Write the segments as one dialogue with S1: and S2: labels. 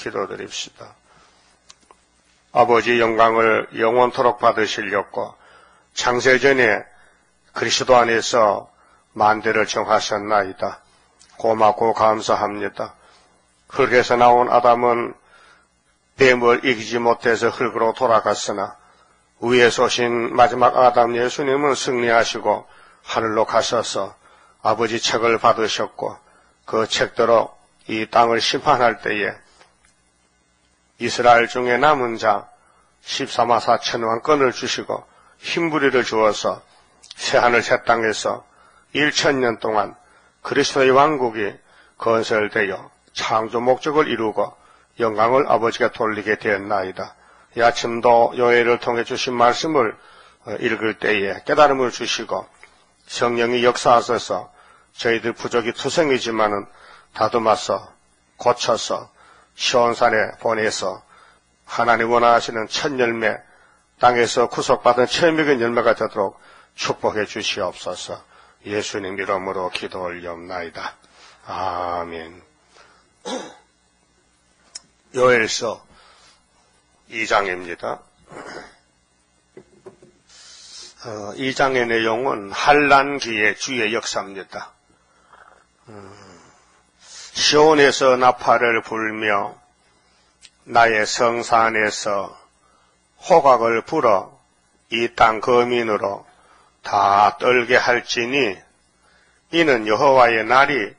S1: 기도드립시다. 아버지 영광을 영원토록 받으시려고 창세전에 그리스도 안에서 만대를 정하셨나이다. 고맙고 감사합니다. 흙에서 나온 아담은 뱀을 이기지 못해서 흙으로 돌아갔으나 위에서 오신 마지막 아담 예수님은 승리하시고 하늘로 가셔서 아버지 책을 받으셨고 그 책대로 이 땅을 심판할 때에 이스라엘 중에 남은 자 14만 4천만 건을 주시고 흰부리를 주어서 새하늘 새 땅에서 1000년 동안 그리스도의 왕국이 건설되어 창조 목적을 이루고 영광을 아버지가 돌리게 되었나이다. 이 아침도 요일을 통해 주신 말씀을 읽을 때에 깨달음을 주시고 성령이 역사하셔서 저희들 부족이 투성이지만은 다듬어서 고쳐서 시온산에 보내서 하나님 원하시는 첫 열매 땅에서 구속받은 처음적인 열매가 되도록 축복해 주시옵소서. 예수님 이름으로 기도 올리옵나이다. 아멘. 요엘서 2장입니다. 2장의 내용은 환난기의 주의 역사입니다. 시온에서 나팔을 불며 나의 성산에서 호각을 불어 이 땅 거민으로 다 떨게 할지니 이는 여호와의 날이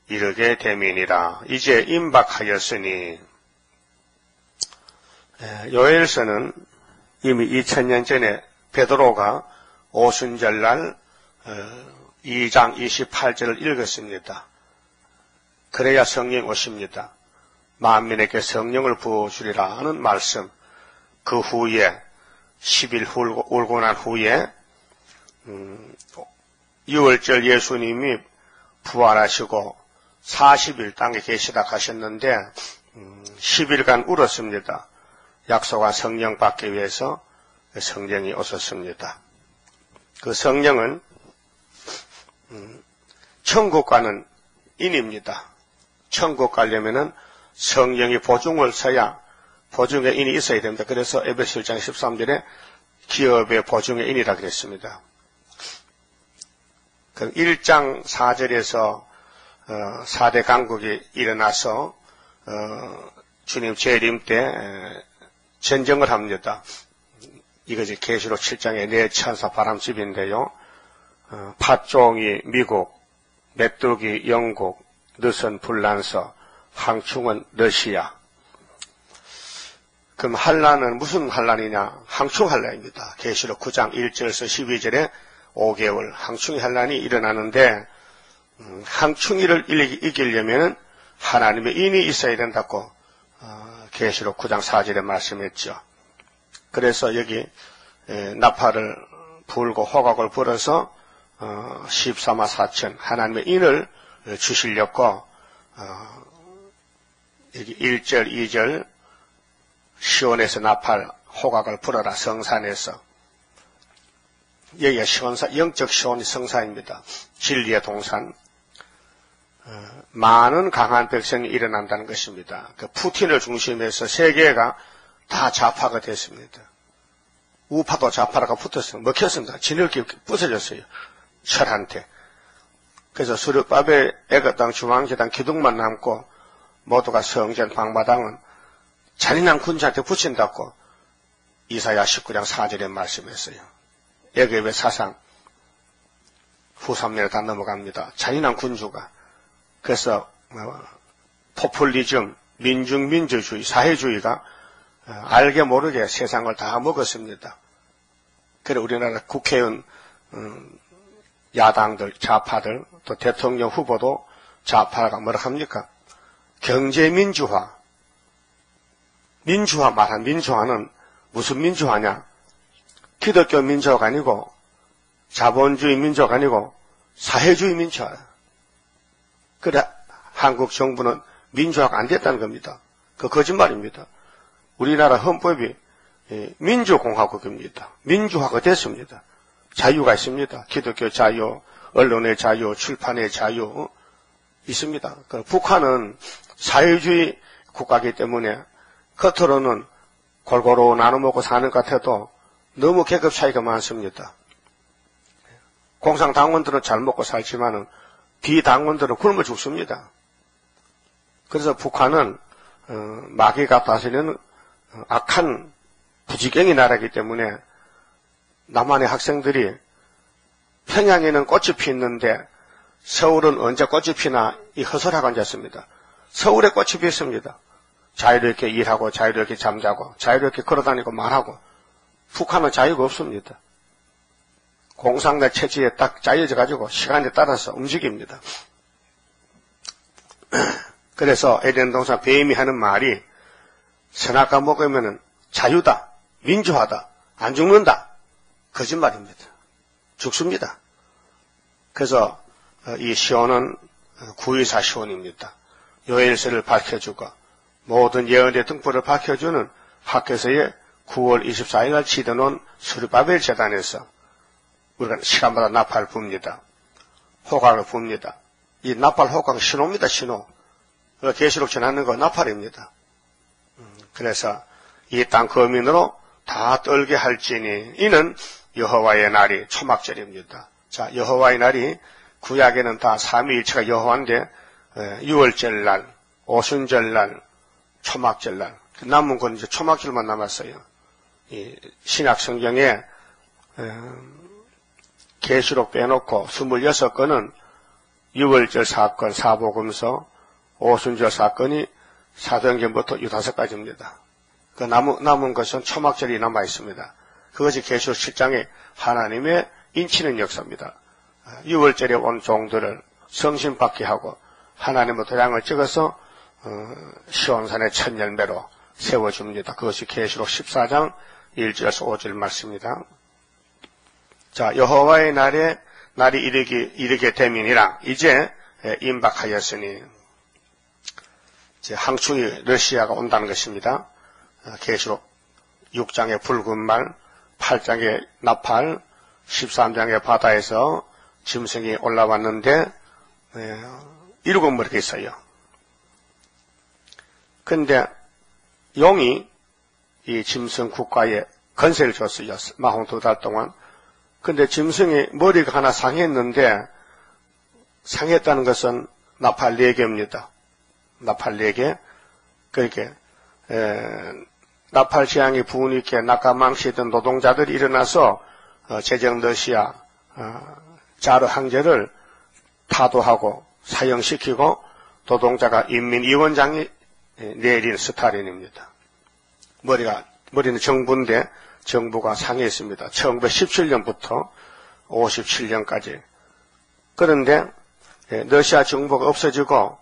S1: 이르게 됨이니라. 이제 임박하였으니. 요엘서는 이미 2000년 전에 베드로가 오순절날 2장 28절을 읽었습니다. 그래야 성령 오십니다. 만민에게 성령을 부어주리라 하는 말씀. 그 후에 10일 울고 난 후에 6월절 예수님이 부활하시고 40일 땅에 계시다 가셨는데 10일간 울었습니다. 약속한 성령 받기 위해서 성령이 오셨습니다. 그 성령은 천국 가는 인입니다. 천국 가려면은 성령이 보증을 서야 보증의 인이 있어야 됩니다. 그래서 에베소 1장 13절에 기업의 보증의 인이라 그랬습니다. 그 1장 4절에서 4대 강국이 일어나서 주님 재림 때 전쟁을 합니다. 이것이 계시록 7장의 네 천사 바람집인데요. 팥종이 미국, 메뚜기 영국, 늦은 불란서, 항충은 러시아. 그럼 환난은 무슨 환난이냐? 항충 환난입니다. 계시록 9장 1절에서 12절에 5개월 항충 환난이 일어나는데 항충이를 이기려면 하나님의 인이 있어야 된다고 계시록 9장 4절에 말씀했죠. 그래서 여기 나팔을 불고 호각을 불어서 14만 4천 하나님의 인을 주시려고 여기 1절 2절 시온에서 나팔 호각을 불어라 성산에서 여기가 영적 시온이 성산입니다. 진리의 동산. 많은 강한 백성이 일어난다는 것입니다. 그 푸틴을 중심해서 세계가 다 좌파가 됐습니다. 우파도 좌파가 붙었어요. 먹혔습니다. 진흙이 부서졌어요. 철한테. 그래서 수르바벨 애거당 중앙제당 기둥만 남고 모두가 성전 방마당은 잔인한 군주한테 붙인다고 이사야 19장 4절에 말씀했어요. 애굽의 사상 후3년에 다 넘어갑니다. 잔인한 군주가. 그래서 포퓰리즘, 민중민주주의, 사회주의가 알게 모르게 세상을 다 먹었습니다. 그래 우리나라 국회의원 야당들, 좌파들, 또 대통령 후보도 좌파가 뭐라 합니까? 경제민주화. 민주화 말한 민주화는 무슨 민주화냐? 기독교 민주화가 아니고 자본주의 민주화가 아니고 사회주의 민주화야. 그래 한국 정부는 민주화가 안 됐다는 겁니다. 그 거짓말입니다. 우리나라 헌법이 민주공화국입니다. 민주화가 됐습니다. 자유가 있습니다. 기독교 자유, 언론의 자유, 출판의 자유 있습니다. 그 북한은 사회주의 국가이기 때문에 겉으로는 골고루 나눠 먹고 사는 것 같아도 너무 계급 차이가 많습니다. 공산당원들은 잘 먹고 살지만은 비당원들은 굶어 죽습니다. 그래서 북한은 마귀가 다스리는 악한 부지경의 나라이기 때문에 남한의 학생들이 평양에는 꽃이 피었는데 서울은 언제 꽃이 피나 이 허설하고 앉았습니다. 서울에 꽃이 피었습니다. 자유롭게 일하고 자유롭게 잠자고 자유롭게 걸어다니고 말하고 북한은 자유가 없습니다. 공산당 체제에 딱 짜여져 가지고 시간에 따라서 움직입니다. 그래서 에덴 동산 뱀이 하는 말이 선악과 먹으면 자유다, 민주화다, 안 죽는다. 거짓말입니다. 죽습니다. 그래서 이 시온은 9.24 시온입니다. 요엘서를 밝혀주고 모든 예언의 등불을 밝혀주는 학교에서의 9월 24일 날 치러놓은 수르바벨 재단에서 우리가 시간마다 나팔을 붑니다. 호각을 붑니다. 이 나팔 호각 신호입니다. 신호. 계시록 전하는 거 나팔입니다. 그래서 이 땅 거민으로 다 떨게 할지니 이는 여호와의 날이 초막절입니다. 자, 여호와의 날이 구약에는 다 삼위일체가 여호와인데 6월절 날, 오순절 날, 초막절 날 남은 건 이제 초막절만 남았어요. 이 신약 성경에 계시록 빼놓고 26건은 6월절 사건, 사복음서, 오순절 사건이 사도행전부터 15가지입니다. 그 남은 것은 초막절이 남아 있습니다. 그것이 계시록 7장에 하나님의 인치는 역사입니다. 6월절에 온 종들을 성신받게 하고 하나님의 도장을 찍어서 시온산의 첫 열매로 세워줍니다. 그것이 계시록 14장 1절에서 5절 말씀입니다. 자, 여호와의 날이 이르게 되민이라 이제 임박하였으니 이제 항충이 러시아가 온다는 것입니다. 계시록 6장의 붉은 말, 8장의 나팔, 13장의 바다에서 짐승이 올라왔는데 7머리가 있어요. 근데 용이 이 짐승 국가에 건세를 줬어요. 마홍 2달 동안. 근데 짐승이 머리가 하나 상했는데 상했다는 것은 나팔 4개입니다. 나팔 4개. 그렇게 나팔 재앙이 부으니까 낙가망시했던 노동자들이 일어나서 제정 러시아 자르 황제를 타도하고 사형시키고 노동자가 인민위원장이 내린 스탈린입니다. 머리는 정부인데 정부가 상했습니다. 1917년부터 57년까지. 그런데 러시아 정부가 없어지고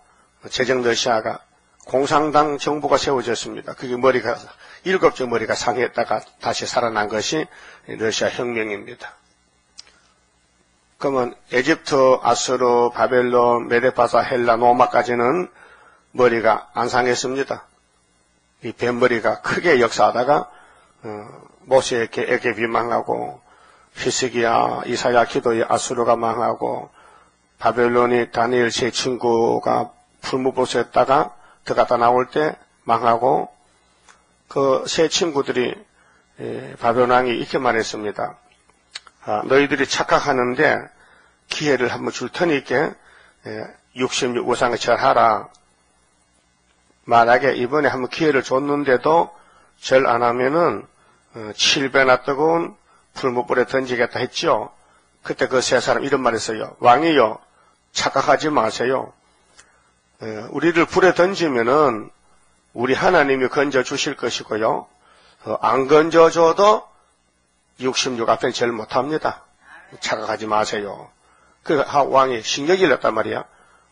S1: 제정 러시아가 공산당 정부가 세워졌습니다. 그게 7개 머리가 상했다가 다시 살아난 것이 러시아 혁명입니다. 그러면 에집트, 아수르, 바벨론, 메데파사, 헬라, 로마까지는 머리가 안 상했습니다. 이 뱀머리가 크게 역사하다가 모세에게 비망하고 히스기야, 이사야 기도에 아수르가 망하고 바벨론이 다니엘 제 친구가 풀무보스였다가 들어갔다 나올 때 망하고 그 세 친구들이 바벨론 왕이 이렇게 말했습니다. 너희들이 착각하는데 기회를 한번 줄 테니까 66 우상을 절하라. 만약에 이번에 한번 기회를 줬는데도 절 안 하면은 7배나 뜨거운 풀무불에 던지겠다 했죠. 그때 그 세 사람 이런 말 했어요. 왕이요, 착각하지 마세요. 우리를 불에 던지면은 우리 하나님이 건져 주실 것이고요. 안 건져줘도 66 앞에는 절 못합니다. 착각하지 마세요. 그 왕이 신경이 났단 말이야.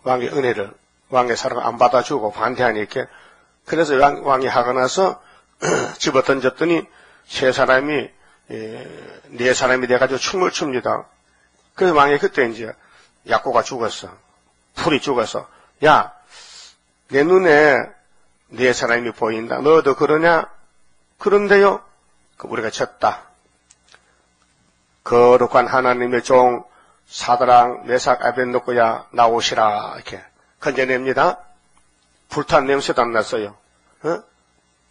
S1: 왕의 은혜를, 왕의 사랑을 안 받아주고 반대하니까. 그래서 왕이 하고 나서 집어 던졌더니 세 사람이, 4사람이 돼가지고 춤을 춥니다. 그래서 왕이 그때 이제 약고가 죽었어. 풀이 죽었어. 야, 내 눈에 4사람이 보인다. 너도 그러냐? 그런데요, 우리가 졌다. 거룩한 하나님의 종 사드락, 메삭, 아벳느고야 나오시라 이렇게 건져냅니다. 불탄 냄새도 안 났어요.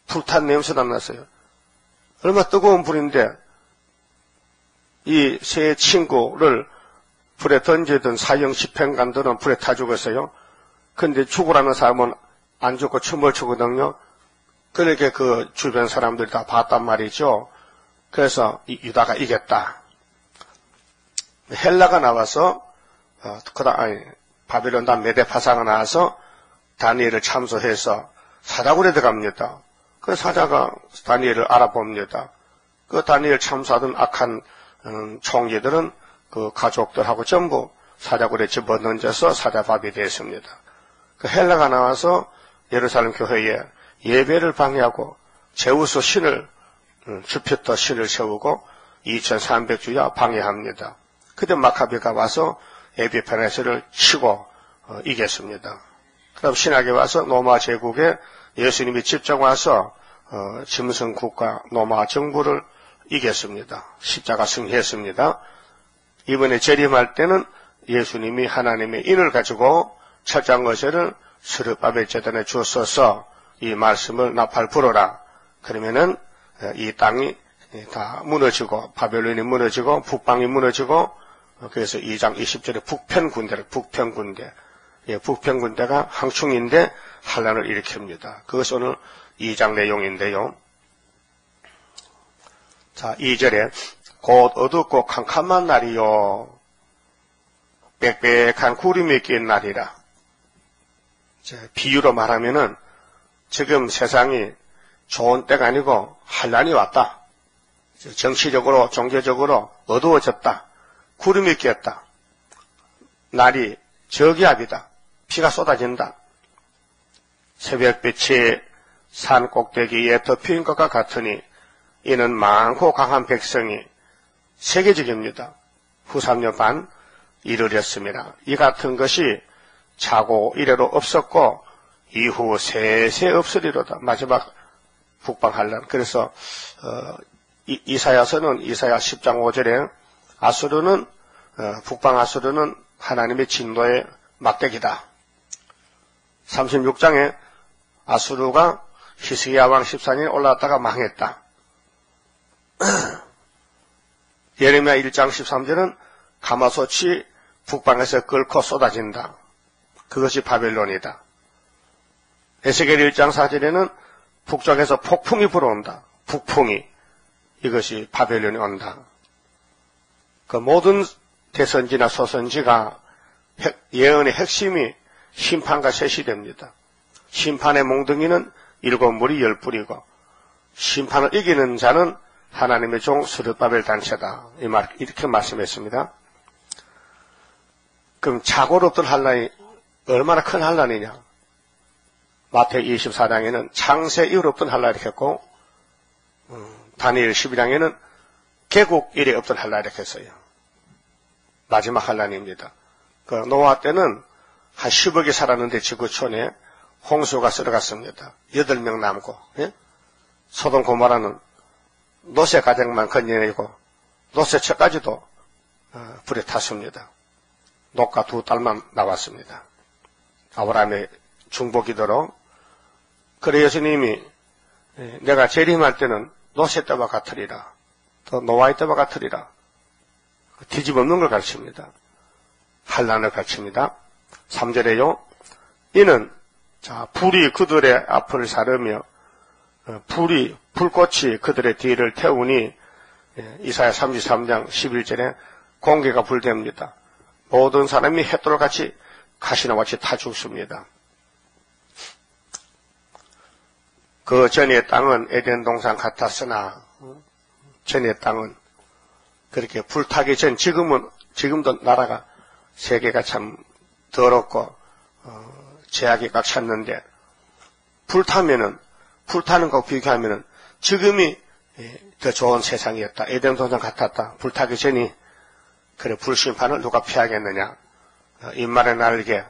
S1: 불탄 냄새가 났어요. 얼마나 뜨거운 불인데 이 세 친구를 불에 던지던 사형 집행관들은 불에 타 죽었어요. 근데 죽으라는 사람은 안 죽고 춤을 추거든요. 그렇게 그 주변 사람들이 다 봤단 말이죠. 그래서 유다가 이겼다. 헬라가 나와서 바벨론 다음 메데파사가 나와서 다니엘을 참소해서 사자굴에 들어갑니다. 그 사자가 다니엘을 알아봅니다. 그 다니엘 참소하던 악한 총리들은 그 가족들하고 전부 사자굴에 집어던져서 사자밥이 됐습니다. 그 헬라가 나와서 예루살렘 교회에 예배를 방해하고 제우스 신을 주피터 신을 세우고 2300주야 방해합니다. 그때 마카베가 와서 에피파네스를 치고 이겼습니다. 그럼 신학에 와서 로마 제국에 예수님이 직접 와서 짐승 국가 로마 정부를 이겼습니다. 십자가 승리했습니다. 이번에 재림할 때는 예수님이 하나님의 인을 가지고 철장 거제를 스룹바벨 제단에 주었어서 이 말씀을 나팔 불어라. 그러면은 이 땅이 다 무너지고 바벨론이 무너지고 북방이 무너지고 그래서 2장 20절에 북편군대 북편군대가 항충인데 환란을 일으킵니다. 그것이 오늘 2장 내용인데요. 자, 2절에 곧 어둡고 캄캄한 날이요 빽빽한 구름이 낀 날이라. 비유로 말하면은 지금 세상이 좋은 때가 아니고 환란이 왔다. 정치적으로 종교적으로 어두워졌다. 구름이 꼈다. 날이 저기압이다. 비가 쏟아진다. 새벽빛이 산 꼭대기에 덮인 것과 같으니 이는 많고 강한 백성이 세계적입니다. 후 3년 반 이르렀습니다. 이 같은 것이 자고 이래로 없었고 이후 세세 없으리로다. 마지막 북방 환란. 그래서 이사야서는 이사야 10장 5절에 아수르는 북방 아수르는 하나님의 진노의 막대기다. 36장에 아수르가 히스기야 왕 14년에 올라왔다가 망했다. 예레미야 1장 13절은 가마솥이 북방에서 끓고 쏟아진다. 그것이 바벨론이다. 에스겔 1장 4절에는 북쪽에서 폭풍이 불어온다. 북풍이. 이것이 바벨론이 온다. 그 모든 대선지나 소선지가 예언의 핵심이 심판과 셋이 됩니다. 심판의 몽둥이는 7물이 10뿔이고 심판을 이기는 자는 하나님의 종 스룹바벨 단체다. 이렇게 말씀했습니다. 그럼 자고로 없던 환란이 얼마나 큰 환란이냐? 마태복음 24장에는 창세 이후로 없던 환란이 했고 다니엘 12장에는 개국 이래 없던 환란이 했어요. 마지막 환란입니다. 그 노아 때는 한 10억이 살았는데 지구촌에 홍수가 쓸어갔습니다. 8명 남고, 예? 소돔 고모라는 노세 가정만 건져내고 노세 척까지도 불에 탔습니다. 녹과 2딸만 나왔습니다. 아브라함의 중보기도로. 그래 예수님이 내가 재림할 때는 노세 때와 같으리라. 또 노아의 때와 같으리라. 뒤집어없는 걸 가르칩니다. 환란을 가르칩니다. 3절에요. 이는 불이 그들의 앞을 사르며 불꽃이 그들의 뒤를 태우니 이사야 33장 11절에 공기가 불됩니다. 모든 사람이 햇돌같이 가시나같이 타 죽습니다. 그 전의 땅은 에덴 동산 같았으나 전의 땅은 그렇게 불타기 전 지금도 나라가 세계가 참 더럽고 제약이 꽉 찼는데 불타는 거 비교하면은 지금이 더 좋은 세상이었다. 에덴 동산 같았다. 불타기 전이 그래 불심판을 누가 피하겠느냐. 인만의 날개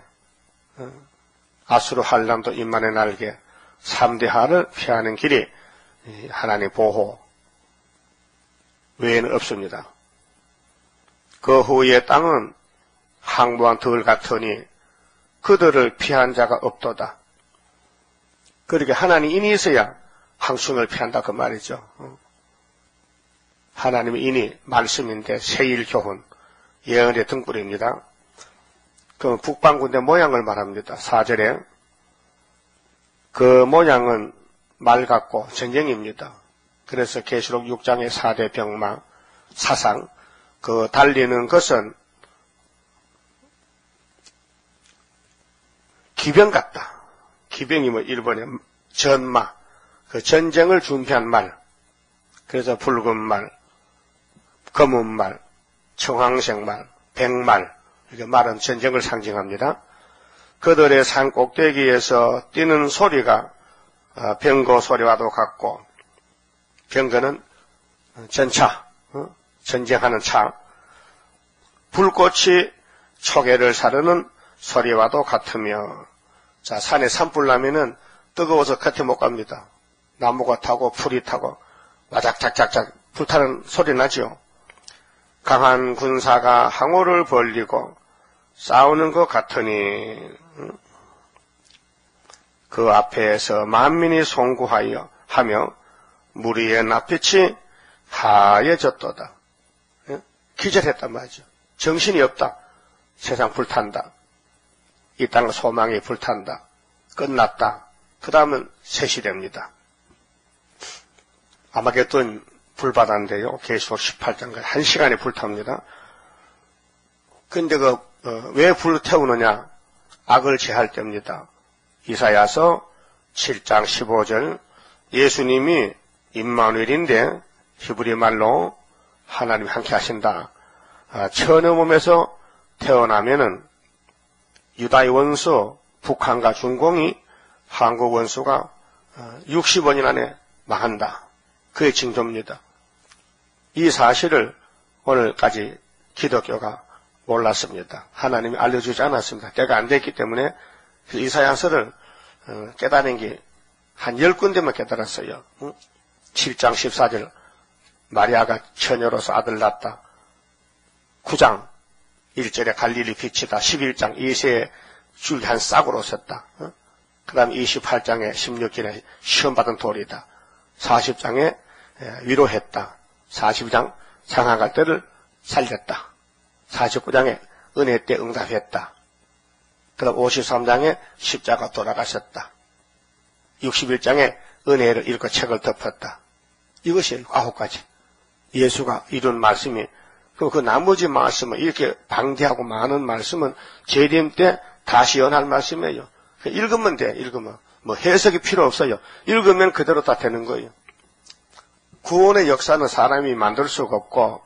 S1: 아수르 환란도 인만의 날개 3대 하를 피하는 길이 하나님의 보호 외에는 없습니다. 그 후의 땅은 항무한 들 같으니 그들을 피한 자가 없도다. 그렇게 하나님 인이 있어야 항충을 피한다 그 말이죠. 하나님의 인이 말씀인데 세일교훈, 예언의 등불입니다. 그 북방군대 모양을 말합니다. 4절에 그 모양은 말 같고 전쟁입니다. 그래서 계시록 6장의 4대 병마, 사상, 그 달리는 것은 기병 같다. 기병이 뭐 일본의 전마, 그 전쟁을 준비한 말, 그래서 붉은 말, 검은 말, 청황색 말, 백말, 이렇게 말은 전쟁을 상징합니다. 그들의 산 꼭대기에서 뛰는 소리가 병거 소리와도 같고, 병거는 전차, 전쟁하는 차, 불꽃이 초계를 사르는 소리와도 같으며, 자, 산에 산불 나면은 뜨거워서 겉에 못 갑니다. 나무가 타고 풀이 타고 와작작작작 불타는 소리 나죠. 강한 군사가 항호를 벌리고 싸우는 것 같으니 그 앞에서 만민이 송구하여 하며 무리의 낯빛이 하얘졌도다. 기절했단 말이죠. 정신이 없다. 세상 불탄다. 이 땅 소망이 불탄다. 끝났다. 그 다음은 세시됩니다. 아마겟돈 불바다인데요. 계시록 18장까지 1시간에 불탑니다. 근데 왜 불태우느냐? 악을 제할 때입니다. 이사야서 7장 15절 예수님이 임마누엘인데 히브리 말로 하나님이 함께 하신다. 처녀 몸에서 태어나면은 유다의 원수 북한과 중공이 한국 원수가 60원 안에 망한다. 그의 징조입니다. 이 사실을 오늘까지 기독교가 몰랐습니다. 하나님이 알려주지 않았습니다. 때가 안 됐기 때문에 이사야서를 깨달은 게 한 10군데만 깨달았어요. 7장 14절 마리아가 처녀로서 아들 낳았다. 9장 1절에 갈릴리 빛이다. 11장 이새의 줄기 한 싹으로 섰다. 그 다음 28장에 16절에 시험받은 돌이다. 40장에 위로했다. 42장 상한 때를 살렸다. 49장에 은혜 때 응답했다. 그 다음 53장에 십자가 돌아가셨다. 61장에 은혜를 읽고 책을 덮었다. 이것이 9가지. 예수가 이룬 말씀이 그 나머지 말씀은 이렇게 방대하고 많은 말씀은 재림 때 다시 연할 말씀이에요. 읽으면 돼. 읽으면 뭐 해석이 필요 없어요. 읽으면 그대로 다 되는 거예요. 구원의 역사는 사람이 만들 수가 없고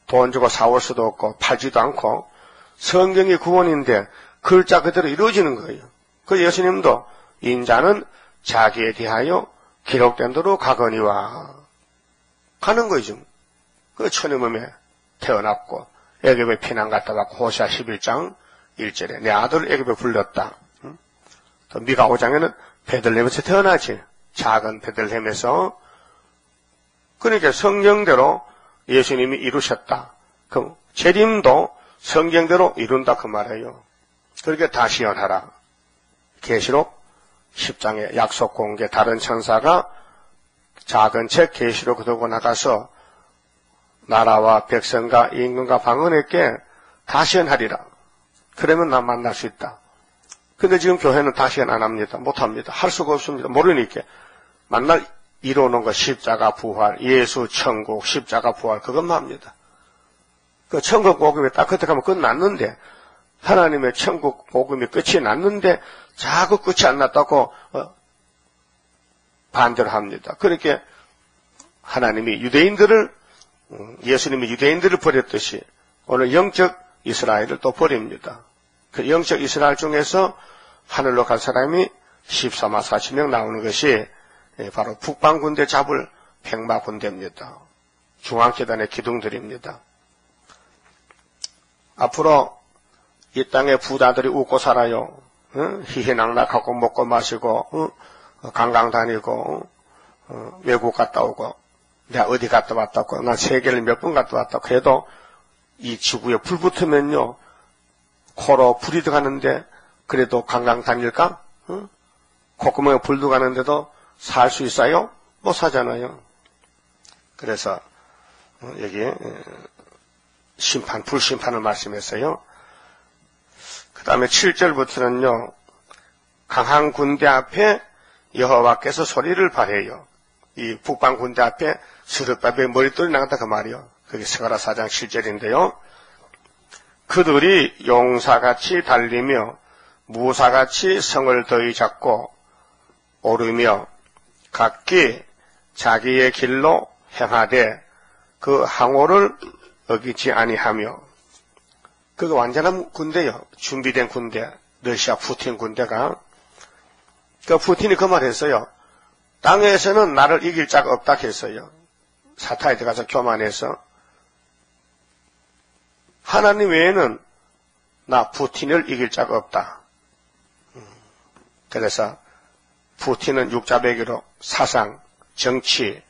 S1: 돈 주고 사올 수도 없고 팔지도 않고 성경이 구원인데 글자 그대로 이루어지는 거예요. 그 예수님도 인자는 자기에 대하여 기록된 대로 가거니와 가는 거죠. 그 처녀 몸에 태어났고 애굽에 피난 갔다 왔고 호시아 11장 1절에 내 아들을 애굽에 불렀다. 또 미가 5장에는 베들레헴에서 태어나지. 작은 베들레헴에서. 그러니까 성경대로 예수님이 이루셨다. 그럼 재림도 성경대로 이룬다 그 말이에요. 그렇게 다시 연하라. 계시록 10장의 약속 공개 다른 천사가 작은 책 계시록 들고 나가서 나라와 백성과 임금과 방언에게 다시 연하리라. 그러면 나 만날 수 있다. 근데 지금 교회는 다시 연 안 합니다. 못 합니다. 할 수가 없습니다. 모르니까. 만날 이루는 거 십자가 부활, 예수 천국, 십자가 부활 그것만 합니다. 그 천국 복음이 딱 그때 가면 끝났는데 하나님의 천국 복음이 끝이 났는데 자꾸 끝이 안 났다고 반대를 합니다. 그렇게 하나님이 예수님이 유대인들을 버렸듯이 오늘 영적 이스라엘을 또 버립니다. 그 영적 이스라엘 중에서 하늘로 갈 사람이 14만 4천 명 나오는 것이 바로 북방군대 잡을 백마군대입니다. 중앙재단의 기둥들입니다. 앞으로 이 땅에 부자들이 웃고 살아요. 희희낙낙하고 먹고 마시고 관광 다니고 외국 갔다 오고 내가 어디 갔다 왔다고 난 세계를 몇 번 갔다 왔다고 해도 이 지구에 불 붙으면요 코로 불이 들어가는데 그래도 관광 다닐까? 콧구멍에 불도 가는데도 살 수 있어요? 못 사잖아요. 그래서 여기 심판, 불심판을 말씀했어요. 그 다음에 7절부터는요. 강한 군대 앞에 여호와께서 소리를 발해요. 이 북방 군대 앞에 스룹바벨 머릿돌이 나갔다 그 말이요. 그게 스가랴 4장 7절인데요. 그들이 용사같이 달리며 무사같이 성을 더이 잡고 오르며 각기 자기의 길로 행하되 그 항오를 어기지 아니하며. 그거 완전한 군대요. 준비된 군대. 러시아 푸틴 군대가. 그 푸틴이 그 말 했어요. 땅에서는 나를 이길 자가 없다 했어요. 사타에 들어가서 교만해서. 하나님 외에는 나 푸틴을 이길 자가 없다. 그래서 푸틴은 육자배기로 사상, 정치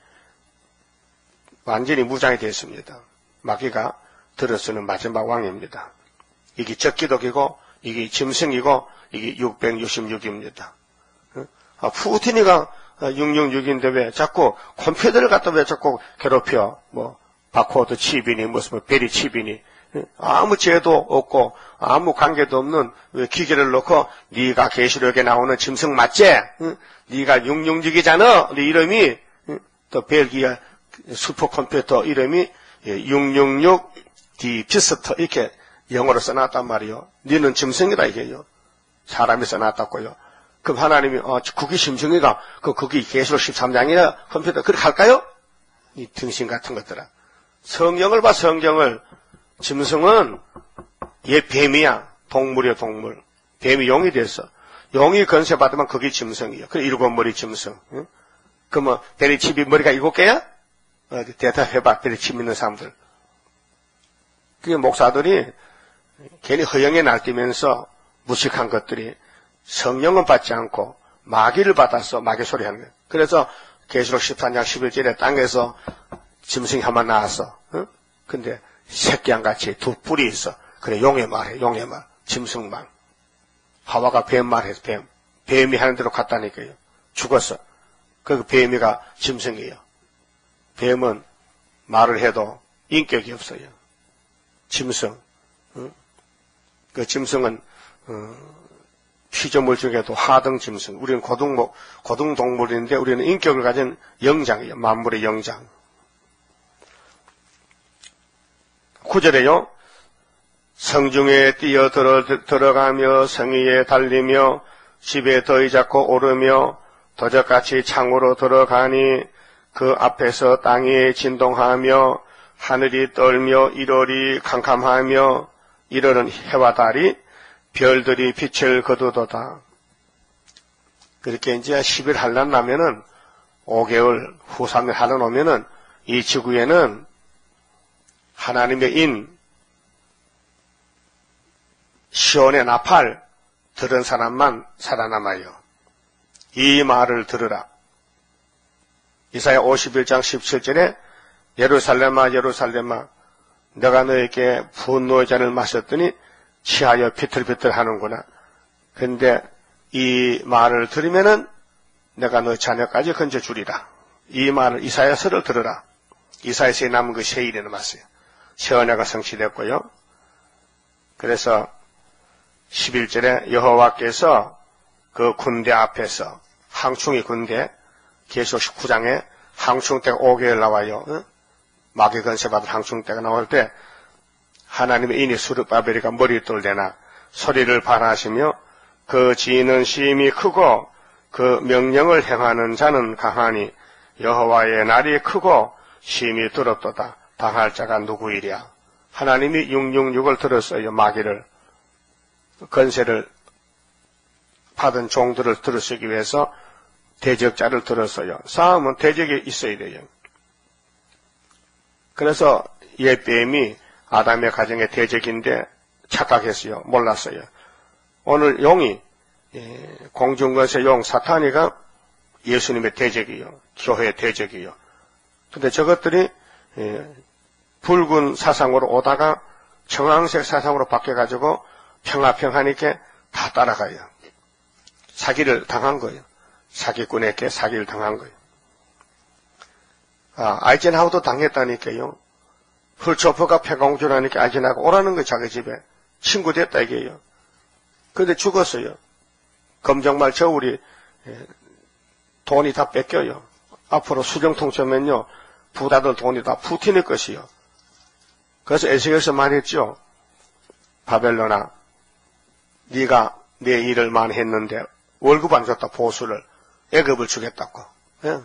S1: 완전히 무장이 됐습니다. 마귀가 들어쓰는 마지막 왕입니다. 이게 적기독이고 이게 짐승이고 이게 666입니다. 푸틴이가 666인데 왜 자꾸 컴퓨터를 갖다 왜 자꾸 괴롭혀? 뭐 바코드 칩이니 무슨 베리 칩이니 아무 죄도 없고 아무 관계도 없는 왜 기계를 놓고 네가 계시록에 나오는 짐승 맞지? 네가 666이잖아. 네 이름이 또 벨기에 슈퍼컴퓨터 이름이 666 디피스터 이렇게 영어로 써놨단 말이요. 너는 짐승이다 이게요. 사람이 써놨다고요. 그럼 하나님이 그게 짐승이가 그게 계시록 13장이나 컴퓨터 그렇게 할까요? 이 등신 같은 것들아. 성경을 봐 성경을. 짐승은 얘 뱀이야. 동물이야 동물. 뱀이 용이 됐어. 용이 건세 받으면 그게 짐승이야. 그 7머리 짐승. 응? 그러면 베리칩이 머리가 7개야? 대답해봐. 베리칩 있는 사람들. 그게 목사들이 괜히 허영에 날뛰면서 무식한 것들이 성령은 받지 않고 마귀를 받아서 마귀 소리 하는 거예요. 그래서 계시록 14장 11절에 땅에서 짐승이 한번 나왔어. 응? 근데 새끼양같이 두 뿔이 있어. 그래 용의 말해 용의 말. 짐승 말. 하와가 뱀 말해서 뱀. 뱀이 하는 대로 갔다니까요. 죽었어. 그 뱀이가 짐승이에요. 뱀은 말을 해도 인격이 없어요. 짐승. 응? 그 짐승은 피조물 중에도 하등 짐승. 우리는 고등동물인데 우리는 인격을 가진 영장이에요. 만물의 영장. 9절에요. 성중에 뛰어 들어가며 성위에 달리며 집에 더이 잡고 오르며 도적같이 창으로 들어가니 그 앞에서 땅이 진동하며 하늘이 떨며 일월이 캄캄하며 이러는 해와 달이 별들이 빛을 거두도다. 그렇게 이제 10일 한란 나면은 5개월 후 3일 한란 오면은 이 지구에는 하나님의 인, 시온의 나팔 들은 사람만 살아남아요. 이 말을 들으라. 이사야 51장 17절에 예루살렘아 예루살렘아 내가 너에게 분노의 잔을 마셨더니 취하여 비틀비틀 하는구나. 근데 이 말을 들으면은 내가 너 자녀까지 건져주리라. 이 말을 이사야서를 들으라. 이사야서에 남은 그 세일에 남았어요. 세언야가 성취됐고요. 그래서 11절에 여호와께서 그 군대 앞에서 항충이 군대 계시록 19장에 항충대가 5개월 나와요. 마귀 건세받은 항충대가 나올 때 하나님의 인이 스룹바벨이가 머릿돌 대나 소리를 발하시며 그 지는 심히 크고 그 명령을 행하는 자는 강하니 여호와의 날이 크고 심히 두렵도다. 당할 자가 누구이랴. 하나님이 666을 들었어요. 마귀를 건세를 받은 종들을 들으시기 위해서 대적자를 들었어요. 싸움은 대적이 있어야 돼요. 그래서 옛뱀이 아담의 가정의 대적인데 착각했어요. 몰랐어요. 오늘 용이 공중건세 용 사탄이가 예수님의 대적이요. 교회의 대적이요. 근데 저것들이 붉은 사상으로 오다가 청황색 사상으로 바뀌어가지고 평화평하니까 다 따라가요. 사기를 당한 거예요. 사기꾼에게 사기를 당한 거예요. 아이젠하워도 당했다니까요. 훌초퍼가 폐공주라니까 아이젠하워가 오라는 거예요. 자기 집에. 친구 됐다 이게요. 근데 죽었어요. 검정말 저울이 돈이 다 뺏겨요. 앞으로 수정통치면요. 부자들 돈이 다 푸틴의 것이요. 그래서 에스겔서 말했죠. 바벨론아, 네가 내 일을 많이 했는데 월급 안 줬다. 보수를. 애급을 주겠다고. 예?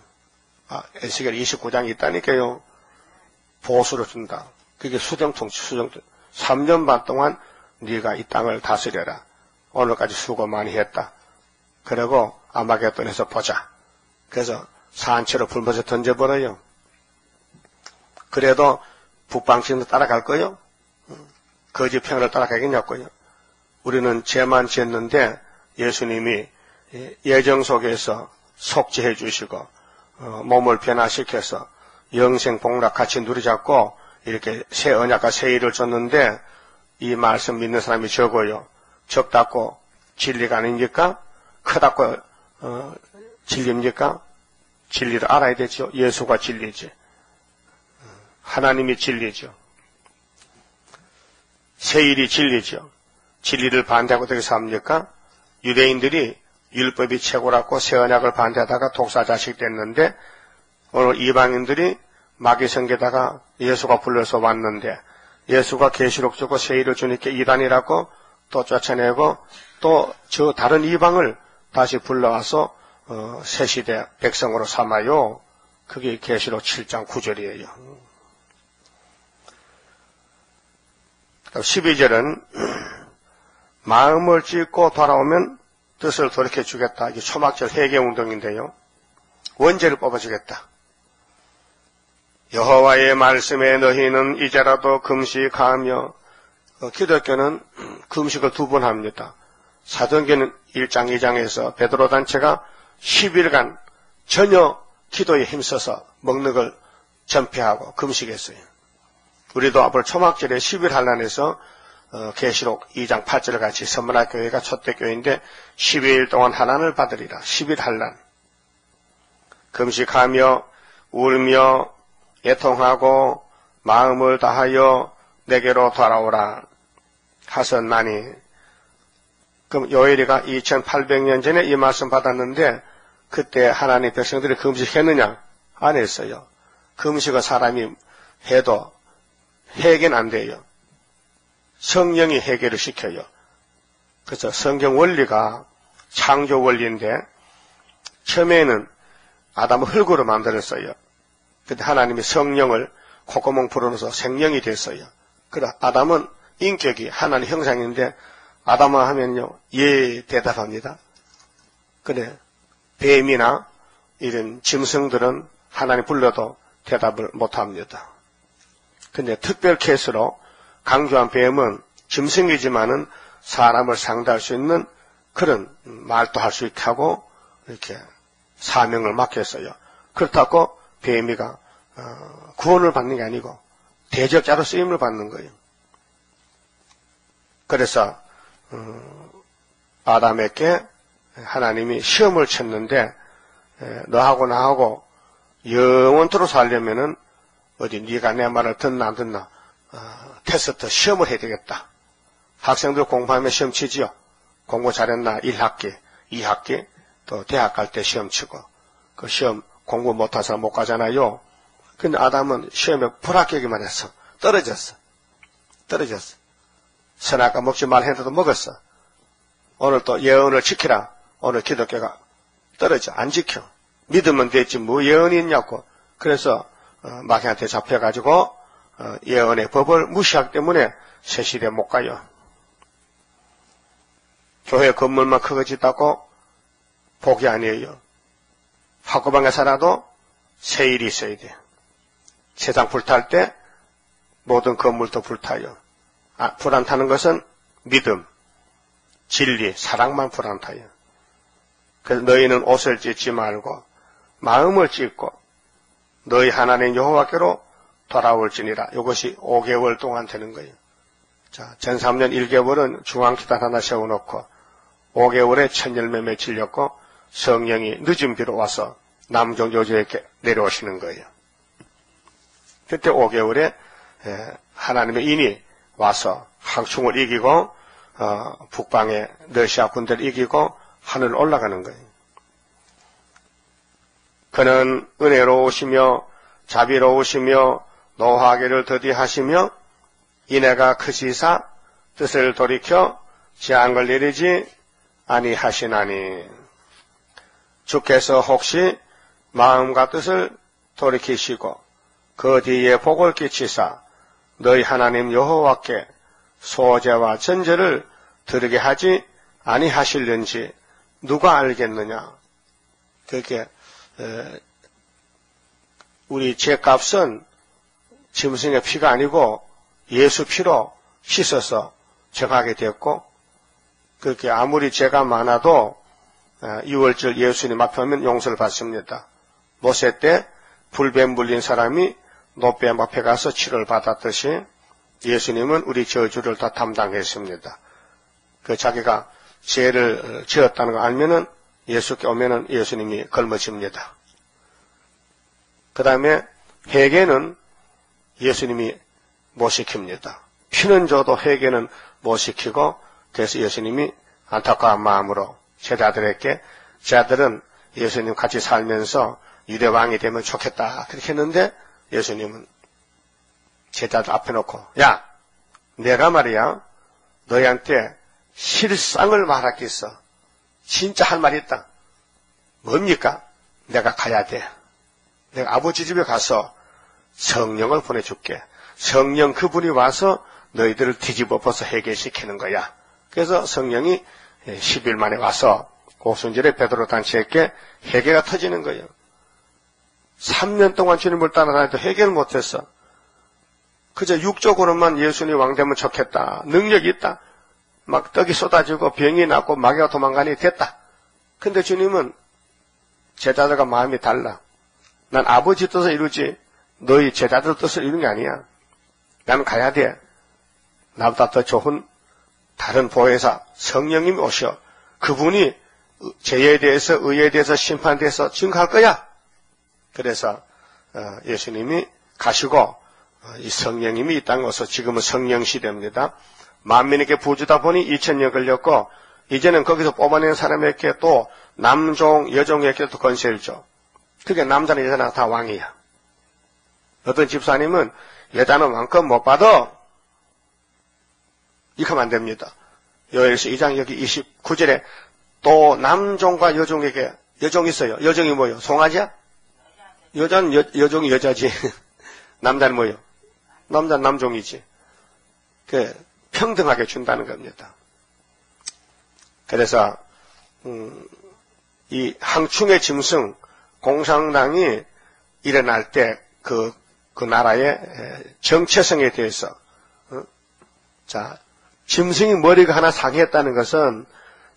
S1: 에스겔 29장이 있다니까요. 보수를 준다. 그게 수정통치. 3년 반 동안 네가 이 땅을 다스려라. 오늘까지 수고 많이 했다. 그리고 아마겟돈에서 보자. 그래서 산채로 불못에 던져버려요. 그래도 북방신도 따라갈 거요? 거짓 평을 따라가겠냐고요? 우리는 죄만 지었는데 예수님이 예정 속에서 속죄해 주시고 몸을 변화시켜서 영생 복락 같이 누리자고 이렇게 새 언약과 새 일을 줬는데 이 말씀 믿는 사람이 적어요. 적다고 진리가 아닙니까? 크다고 진리입니까? 진리를 알아야 되죠. 예수가 진리지. 하나님이 진리죠. 새 일이 진리죠. 진리를 반대하고 어떻게 삽니까? 유대인들이 율법이 최고라고 새 언약을 반대하다가 독사자식 됐는데 오늘 이방인들이 마귀성계다가 예수가 불러서 왔는데 예수가 계시록 주고 새 일을 주니까 이단이라고 또 쫓아내고 또 저 다른 이방을 다시 불러와서 새 시대 백성으로 삼아요. 그게 계시록 7장 9절이에요. 12절은 마음을 찢고 돌아오면 뜻을 돌이켜주겠다. 이게 초막절 회개운동인데요. 원죄를 뽑아주겠다. 여호와의 말씀에 너희는 이제라도 금식하며 기독교는 금식을 2번 합니다. 사도행전 1장 2장에서 베드로 단체가 10일간 전혀 기도에 힘써서 먹는 걸 전폐하고 금식했어요. 우리도 앞으로 초막절에 10일 한란에서 계시록 2장 8절을 같이 선문학 교회가 초대교회인데 12일 동안 한란을 받으리라. 10일 한란. 금식하며 울며 애통하고 마음을 다하여 내게로 돌아오라 하셨나니. 그럼 요엘이가 2800년 전에 이 말씀 받았는데 그때 하나님 백성들이 금식했느냐? 안 했어요. 금식을 사람이 해도 해결은 안 돼요. 성령이 해결을 시켜요. 그래서 성경 원리가 창조 원리인데 처음에는 아담을 흙으로 만들었어요. 근데 하나님이 성령을 콧구멍 불어넣어서 생명이 됐어요. 그래 아담은 인격이 하나님 형상인데 아담을 하면요 예 대답합니다. 그래 뱀이나 이런 짐승들은 하나님 불러도 대답을 못합니다. 근데 특별 케이스로 강조한 뱀은 짐승이지만은 사람을 상대할 수 있는 그런 말도 할 수 있게 하고 이렇게 사명을 맡겼어요. 그렇다고 뱀이가 구원을 받는 게 아니고 대적자로 쓰임을 받는 거예요. 그래서 아담에게 하나님이 시험을 쳤는데 너하고 나하고 영원토록 살려면은 어디 네가 내 말을 듣나 안 듣나 테스트 시험을 해야 되겠다. 학생들 공부하면 시험 치지요. 공부 잘했나 1학기, 2학기 또 대학 갈 때 시험 치고 그 시험 공부 못한 사람 못 가잖아요. 근데 아담은 시험에 불합격이만 했어. 떨어졌어. 선악과 먹지 말라 했는데도 먹었어. 오늘 또 예언을 지키라. 오늘 기독교가 떨어져. 안 지켜. 믿으면 됐지 뭐 예언이 있냐고. 그래서 마귀한테 잡혀가지고 예언의 법을 무시하기 때문에 새 시대에 못 가요. 교회 건물만 크게 짓다고 복이 아니에요. 학교방에 살아도 새 일이 있어야 돼. 세상 불탈 때 모든 건물도 불타요. 불안타는 것은 믿음, 진리, 사랑만 불안타요. 그래서 너희는 옷을 찢지 말고 마음을 찢고 너희 하나님 여호와께로 돌아올지니라. 이것이 5개월 동안 되는 거예요. 자, 전 3년 1개월은 중앙기단 하나 세워놓고 5개월에 천열매 맺히려고 성령이 늦은 비로 와서 남종 여주에게 내려오시는 거예요. 그때 5개월에 하나님의 인이 와서 항충을 이기고 북방의 러시아 군대를 이기고 하늘 올라가는 거예요. 그는 은혜로우시며 자비로우시며 노하기를 더디하시며 인애가 크시사 뜻을 돌이켜 재앙을 내리지 아니하시나니 주께서 혹시 마음과 뜻을 돌이키시고 그 뒤에 복을 끼치사 너희 하나님 여호와께 소제와 전제를 드리게 하지 아니하실는지 누가 알겠느냐. 그렇게 우리 죄값은 짐승의 피가 아니고 예수 피로 씻어서 정하게 되었고, 그렇게 아무리 죄가 많아도 6월절 예수님 앞에 오면 용서를 받습니다. 모세 때 불뱀 물린 사람이 노뱀 앞에 가서 치료를 받았듯이 예수님은 우리 저주를 다 담당했습니다. 그 자기가 죄를 지었다는 거 알면은 예수께 오면은 예수님이 걸머집니다. 그 다음에 회개는 예수님이 못 시킵니다. 피는 줘도 회개는 못 시키고, 그래서 예수님이 안타까운 마음으로 제자들에게, 제자들은 예수님 같이 살면서 유대왕이 되면 좋겠다 그렇게 했는데, 예수님은 제자들 앞에 놓고, 야, 내가 말이야 너희한테 실상을 말하겠어. 진짜 할 말이 있다. 뭡니까? 내가 가야 돼. 내가 아버지 집에 가서 성령을 보내줄게. 성령 그분이 와서 너희들을 뒤집어 엎어서 회개시키는 거야. 그래서 성령이 10일 만에 와서 오순절에 베드로 단체에게 회개가 터지는 거예요. 3년 동안 주님을 따라다녀도 회개를 못했어. 그저 육적으로만 예수님 왕되면 좋겠다. 능력이 있다. 막 떡이 쏟아지고 병이 낫고 마귀가 도망가니 됐다. 근데 주님은 제자들과 마음이 달라. 난 아버지 뜻을 이루지 너희 제자들 뜻을 이루는 게 아니야. 나는 가야 돼. 나보다 더 좋은 다른 보혜사 성령님이 오셔. 그분이 죄에 대해서 의에 대해서 심판에 대해서 증거할 거야. 그래서 예수님이 가시고 이 성령님이 이 땅에 와서 지금은 성령 시대입니다. 만민에게 부주다 보니 2000년 걸렸고 이제는 거기서 뽑아낸 사람에게 또 남종 여종에게 또 권세를 줘. 그게 남자나 여자나 다 왕이야. 어떤 집사님은 여자는 왕껏 못 받아. 이렇게 하면 안 됩니다. 요엘서 2장 여기 29절에 또 남종과 여종에게, 여종 있어요. 여종이 뭐예요? 송아지야? 여자는 여종이 여자지. 남자는 뭐예요? 남자는 남종이지. 평등하게 준다는 겁니다. 그래서 이 항충의 짐승 공산당이 일어날 때 그 나라의 정체성에 대해서 자, 짐승이 머리가 하나 상했다는 것은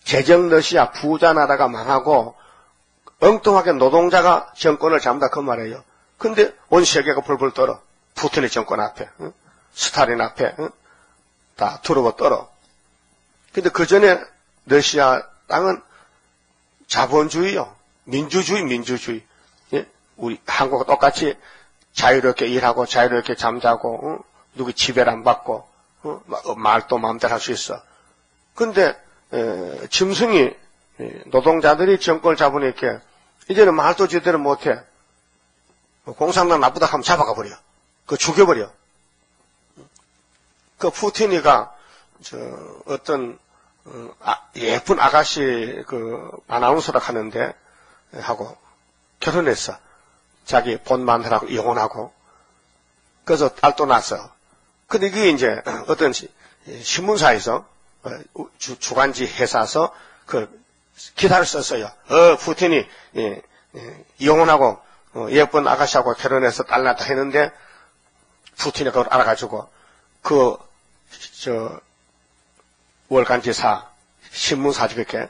S1: 제정 러시아 부자 나라가 망하고 엉뚱하게 노동자가 정권을 잡는다 그 말이에요. 근데 온 세계가 벌벌 떨어. 푸틴의 정권 앞에, 스탈린 앞에 다 두르고 떨어. 근데 그 전에 러시아 땅은 자본주의요. 민주주의. 예? 우리 한국과 똑같이 자유롭게 일하고 자유롭게 잠자고 누구 지배를 안 받고 말도 마음대로 할 수 있어. 근데 짐승이 노동자들이 정권을 잡으니까 이제는 말도 제대로 못해. 공산당 나쁘다 하면 잡아가 버려. 그 죽여버려. 그 푸틴이가 어떤 예쁜 아가씨 아나운서라 하는데 하고 결혼했어. 자기 본 마누라하고 이혼하고. 그래서 딸도 낳았어. 근데 이게 이제 어떤 신문사에서 주간지 회사에서 기사를 썼어요. 푸틴이 이혼하고 예쁜 아가씨하고 결혼해서 딸 낳았다 했는데 푸틴이 그걸 알아가지고 월간지사 신문사 이렇게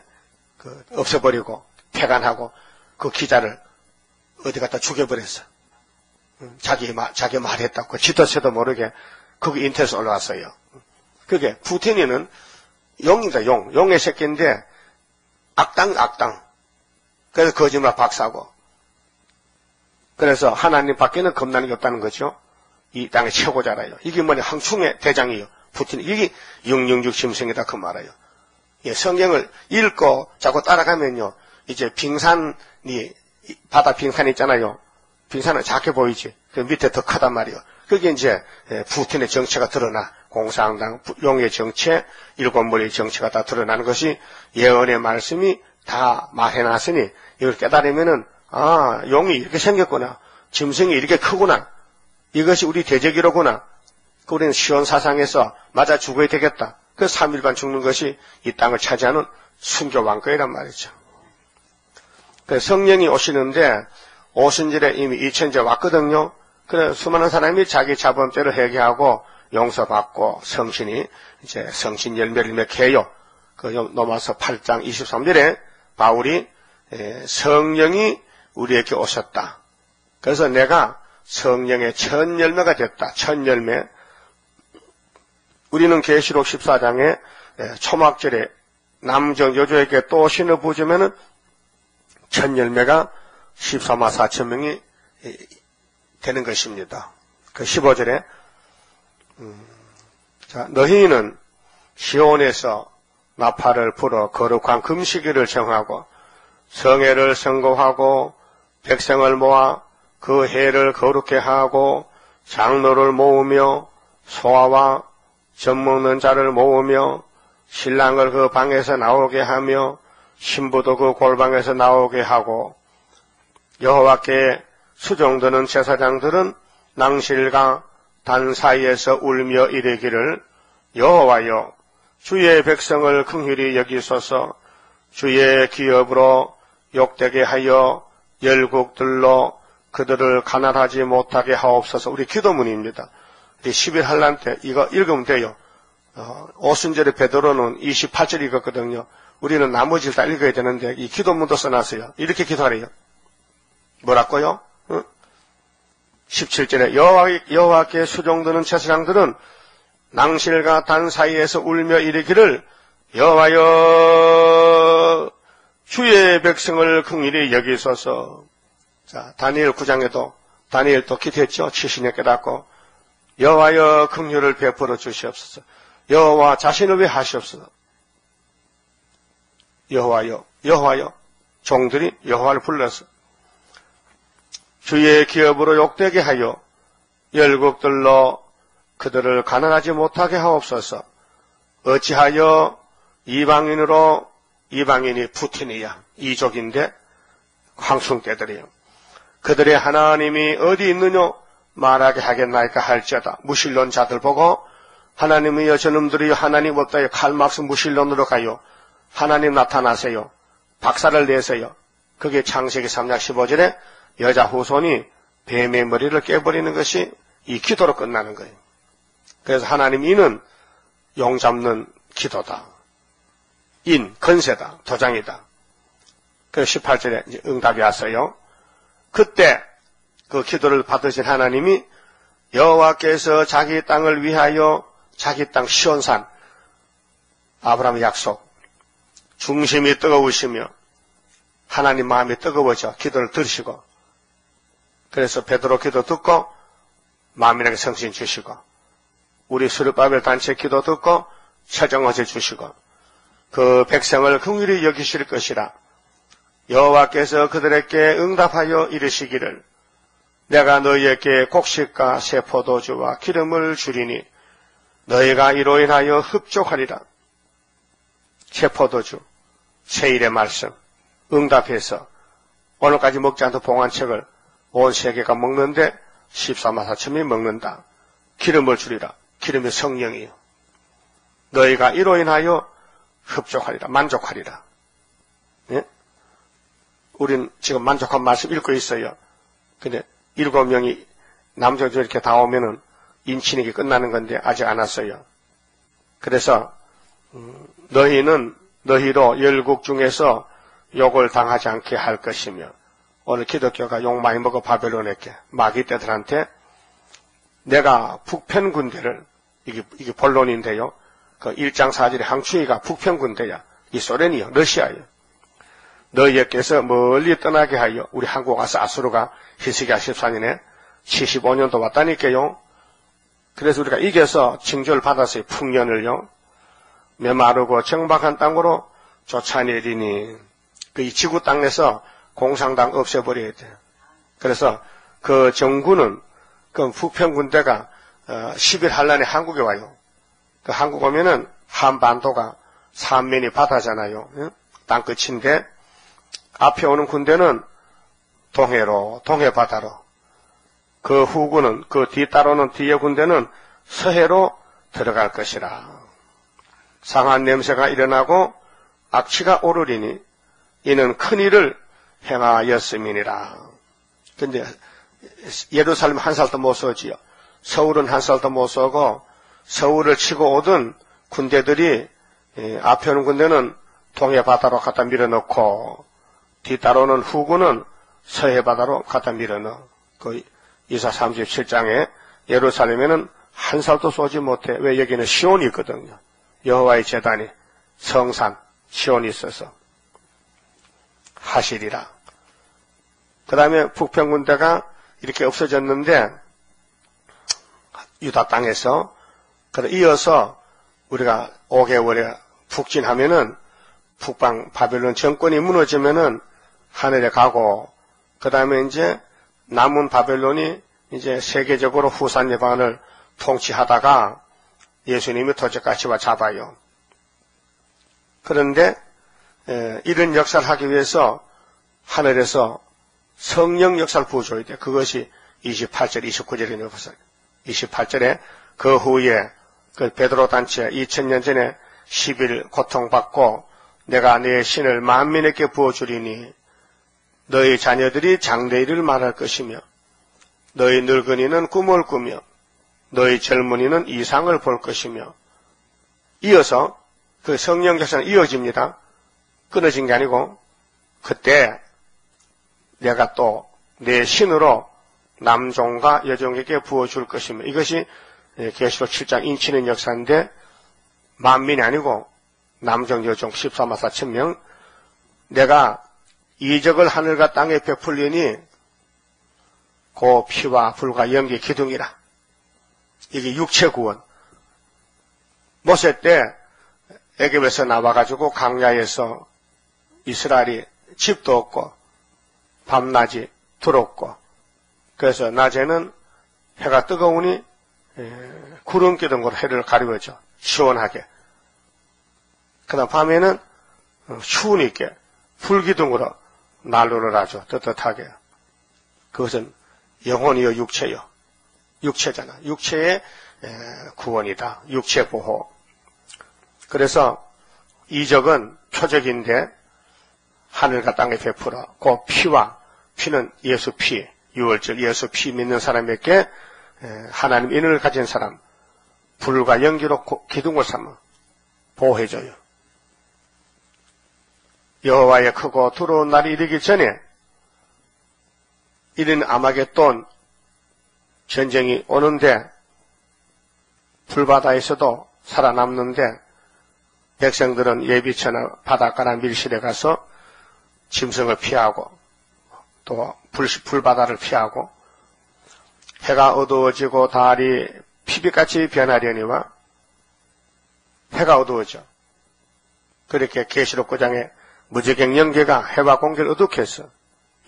S1: 없애버리고 폐간하고 그 기자를 어디 갖다 죽여버렸어. 자기 말했다고 지도새도 모르게 거기 인터넷에 올라왔어요. 그게 푸틴이는 용이다. 용의 새끼인데 악당. 그래서 거짓말 박사고. 그래서 하나님 밖에는 겁나는 게 없다는 거죠. 이 땅의 최고자라요. 이게 뭐냐, 황충의 대장이요. 푸틴. 이게 666 심성이다 그 말이에요. 예, 성경을 읽고 자꾸 따라가면요. 이제 빙산이, 바다 빙산 있잖아요. 빙산은 작게 보이지. 그 밑에 더 크단 말이에요. 그게 이제 푸틴의 정체가 드러나. 공산당, 용의 정체, 일곱 머리의 정체가 다 드러나는 것이 예언의 말씀이 다 말해놨으니 이걸 깨달으면은 아, 용이 이렇게 생겼구나. 짐승이 이렇게 크구나. 이것이 우리 대적이로구나. 우리는 시온 사상에서 맞아 죽어야 되겠다. 그 3일간 죽는 것이 이 땅을 차지하는 순교 왕권이란 말이죠. 그 성령이 오시는데 오순절에 이미 2000제 왔거든요. 그래 수많은 사람이 자기 자범죄를 회개하고 용서받고 성신이 이제 성신 열매를 맺게요. 그 로마서 8장 23절에 바울이 성령이 우리에게 오셨다. 그래서 내가 성령의 첫 열매가 됐다. 첫 열매. 우리는 계시록 14장에 초막절에 남정 여조에게 또 신을 부으면은 첫 열매가 14만 4천 명이 되는 것입니다. 그 15절에 자, 너희는 시온에서 나팔을 불어 거룩한 금식일을 정하고 성회를 선고하고 백성을 모아 그 해를 거룩케 하고 장로를 모으며 소아와 젖 먹는 자를 모으며 신랑을 그 방에서 나오게 하며 신부도 그 골방에서 나오게 하고 여호와께 수종드는 제사장들은 낭실과 단 사이에서 울며 이르기를 여호와여 주의 백성을 긍휼히 여기소서 주의 기업으로 욕되게 하여 열국들로 그들을 가난하지 못하게 하옵소서. 우리 기도문입니다. 10일 한란 때 이거 읽으면 돼요. 오순절에 베드로는 28절 읽었거든요. 우리는 나머지를 다 읽어야 되는데 이 기도문도 써놨어요. 이렇게 기도하래요. 뭐라고요? 17절에 여호와께 수종드는 제사장들은 낭실과 단 사이에서 울며 이르기를 여호와여 주의 백성을 긍휼히 여기소서. 자, 다니엘 9장에도 다니엘도 기도했죠. 70년 깨닫고 여호와여 긍휼을 베풀어 주시옵소서. 여호와 자신을 왜 하시옵소서. 여호와여 종들이 여호와를 불러서 주의 기업으로 욕되게 하여 열국들로 그들을 가난하지 못하게 하옵소서. 어찌하여 이방인이 푸틴이야. 이족인데 황충떼들이요. 그들의 하나님이 어디 있느냐 말하게 하겠나이까 할지어다. 무신론 자들 보고 하나님이여 저놈들이여 하나님 없다요. 칼막스 무신론으로 가요. 하나님 나타나세요. 박살을 내세요. 그게 창세기 3장 15절에 여자 후손이 뱀의 머리를 깨버리는 것이 이 기도로 끝나는 거예요. 그래서 하나님 이는 용 잡는 기도다. 건세다. 도장이다. 그래서 18절에 이제 응답이 왔어요. 그때 그 기도를 받으신 하나님이 여호와께서 자기 땅을 위하여 자기 땅 시온산 아브라함의 약속 중심이 뜨거우시며 하나님 마음이 뜨거워져 기도를 들으시고 그래서 베드로 기도 듣고 만민에게 성신 주시고 우리 스룹바벨 단체 기도 듣고 최정화제 주시고 그 백성을 긍휼히 여기실 것이라. 여호와께서 그들에게 응답하여 이르시기를 내가 너희에게 곡식과 새 포도주와 기름을 주리니 너희가 이로 인하여 흡족하리라. 새 포도주, 세일의 말씀, 응답해서 오늘까지 먹지 않던 봉안책을 온 세계가 먹는데 14만 4천이 먹는다. 기름을 주리라. 기름이 성령이요. 너희가 이로 인하여 흡족하리라. 만족하리라. 예? 우린 지금 만족한 말씀 읽고 있어요. 근데 7명이 남자들 이렇게 다 오면은 인친에게 끝나는 건데 아직 안 왔어요. 그래서 너희로 열국 중에서 욕을 당하지 않게 할 것이며 오늘 기독교가 욕 많이 먹어 바벨론에게 마귀 떼들한테 내가 북편 군대를 이게 본론인데요. 그 1장 4절에 항충이가 북편 군대야. 이 소련이요. 러시아예요. 너희에게서 멀리 떠나게 하여 우리 한국 와서 아수르가 히스기야 14년에 75년도 왔다니까요. 그래서 우리가 이겨서 징조를 받았어요. 풍년을요. 메마르고 정박한 땅으로 쫓아내리니 그 이 지구 땅에서 공산당 없애버려야 돼요. 그래서 그 정군은 그 북평군대가 10일 한란에 한국에 와요. 그 한국 오면은 한반도가 삼면이 바다잖아요. 땅끝인데 앞에 오는 군대는 동해로 동해 바다로 그 후군은 그 뒤따르는 뒤에 군대는 서해로 들어갈 것이라. 상한 냄새가 일어나고 악취가 오르리니 이는 큰 일을 행하였음이니라. 근데 예루살렘 한 살도 못 서지요. 서울은 한 살도 못 서고 서울을 치고 오던 군대들이 앞에 오는 군대는 동해 바다로 갖다 밀어넣고 뒤따르는 후군은 서해 바다로 갖다 밀어넣어. 그 이사 37장에 예루살렘에는 한 살도 쏘지 못해. 왜? 여기는 시온이 있거든요. 여호와의 제단이 성산 시온이 있어서 하시리라. 그 다음에 북평군대가 이렇게 없어졌는데 유다 땅에서 이어서 우리가 5개월에 북진하면은 북방 바벨론 정권이 무너지면은 하늘에 가고 그 다음에 이제 남은 바벨론이 이제 세계적으로 후산 예반을 통치하다가 예수님이 도적가치와 잡아요. 그런데 이런 역사를 하기 위해서 하늘에서 성령 역사를 부어줘야 돼. 그것이 28절, 29절에 넣어서 28절에 그 후에 그 베드로 단체 2000년 전에 10일 고통받고 내가 내 신을 만민에게 부어주리니 너희 자녀들이 장래일을 말할 것이며 너희 늙은이는 꿈을 꾸며 너희 젊은이는 이상을 볼 것이며 이어서 그 성령 역사는 이어집니다. 끊어진 게 아니고 그때 내가 또 내 신으로 남종과 여종에게 부어줄 것이며 이것이 계시록 7장 인치는 역사인데 만민이 아니고 남종 여종 14만 4천 명 내가 이적을 하늘과 땅에 베풀리니 고 피와 불과 연기 기둥이라. 이게 육체 구원. 모세 때 애굽에서 나와가지고 광야에서 이스라엘이 집도 없고 밤낮이 두렵고 그래서 낮에는 해가 뜨거우니 구름 기둥으로 해를 가리워줘. 시원하게. 그 다음 밤에는 추우니까 불기둥으로 난로를 하죠. 뜨뜻하게. 그것은 영혼이요 육체요. 육체잖아. 육체의 구원이다. 육체 보호. 그래서 이적은 표적인데 하늘과 땅에 베풀어 그 피는 예수 피, 6월절 예수 피 믿는 사람에게 하나님 인을 가진 사람 불과 연기로 기둥을 삼아 보호해줘요. 여호와의 크고 두려운 날이 이르기 전에 이른 아마겟돈 전쟁이 오는데 불바다에서도 살아남는데 백성들은 예비처나 바닷가나 밀실에 가서 짐승을 피하고 또 불바다를 피하고 해가 어두워지고 달이 피빛같이 변하려니와 해가 어두워져. 그렇게 계시록 9장에 무지경 영계가 해와 공기를 어둡게 했어.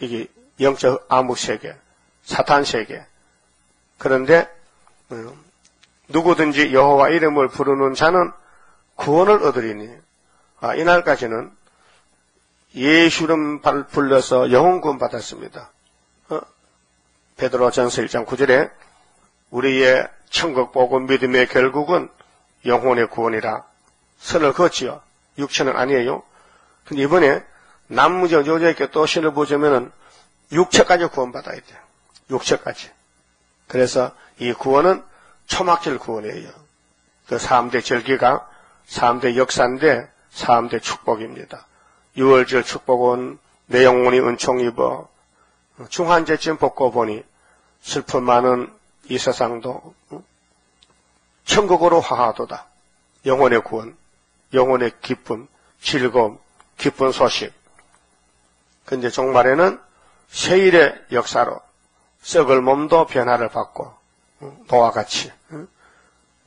S1: 이게 영적 암흑세계, 사탄세계. 그런데 누구든지 여호와 이름을 부르는 자는 구원을 얻으리니 이날까지는 예수 이름 불러서 영혼 구원 받았습니다. 베드로전서 1장 9절에 우리의 천국 복음 믿음의 결국은 영혼의 구원이라 선을 그었지요. 육체는 아니에요. 근데 이번에 남무적 여자에게 또 신을 보자면은 육체까지 구원받아야 돼요. 육체까지. 그래서 이 구원은 초막절 구원이에요. 그 3대 절기가 3대 역사인데 3대 축복입니다. 6월절 축복은 내 영혼이 은총 입어 중한제쯤 벗고 보니 슬픔 많은 이 세상도 천국으로 화하도다. 영혼의 구원, 영혼의 기쁨, 즐거움, 기쁜 소식. 근데 종말에는 세일의 역사로 썩을 몸도 변화를 받고 노아 같이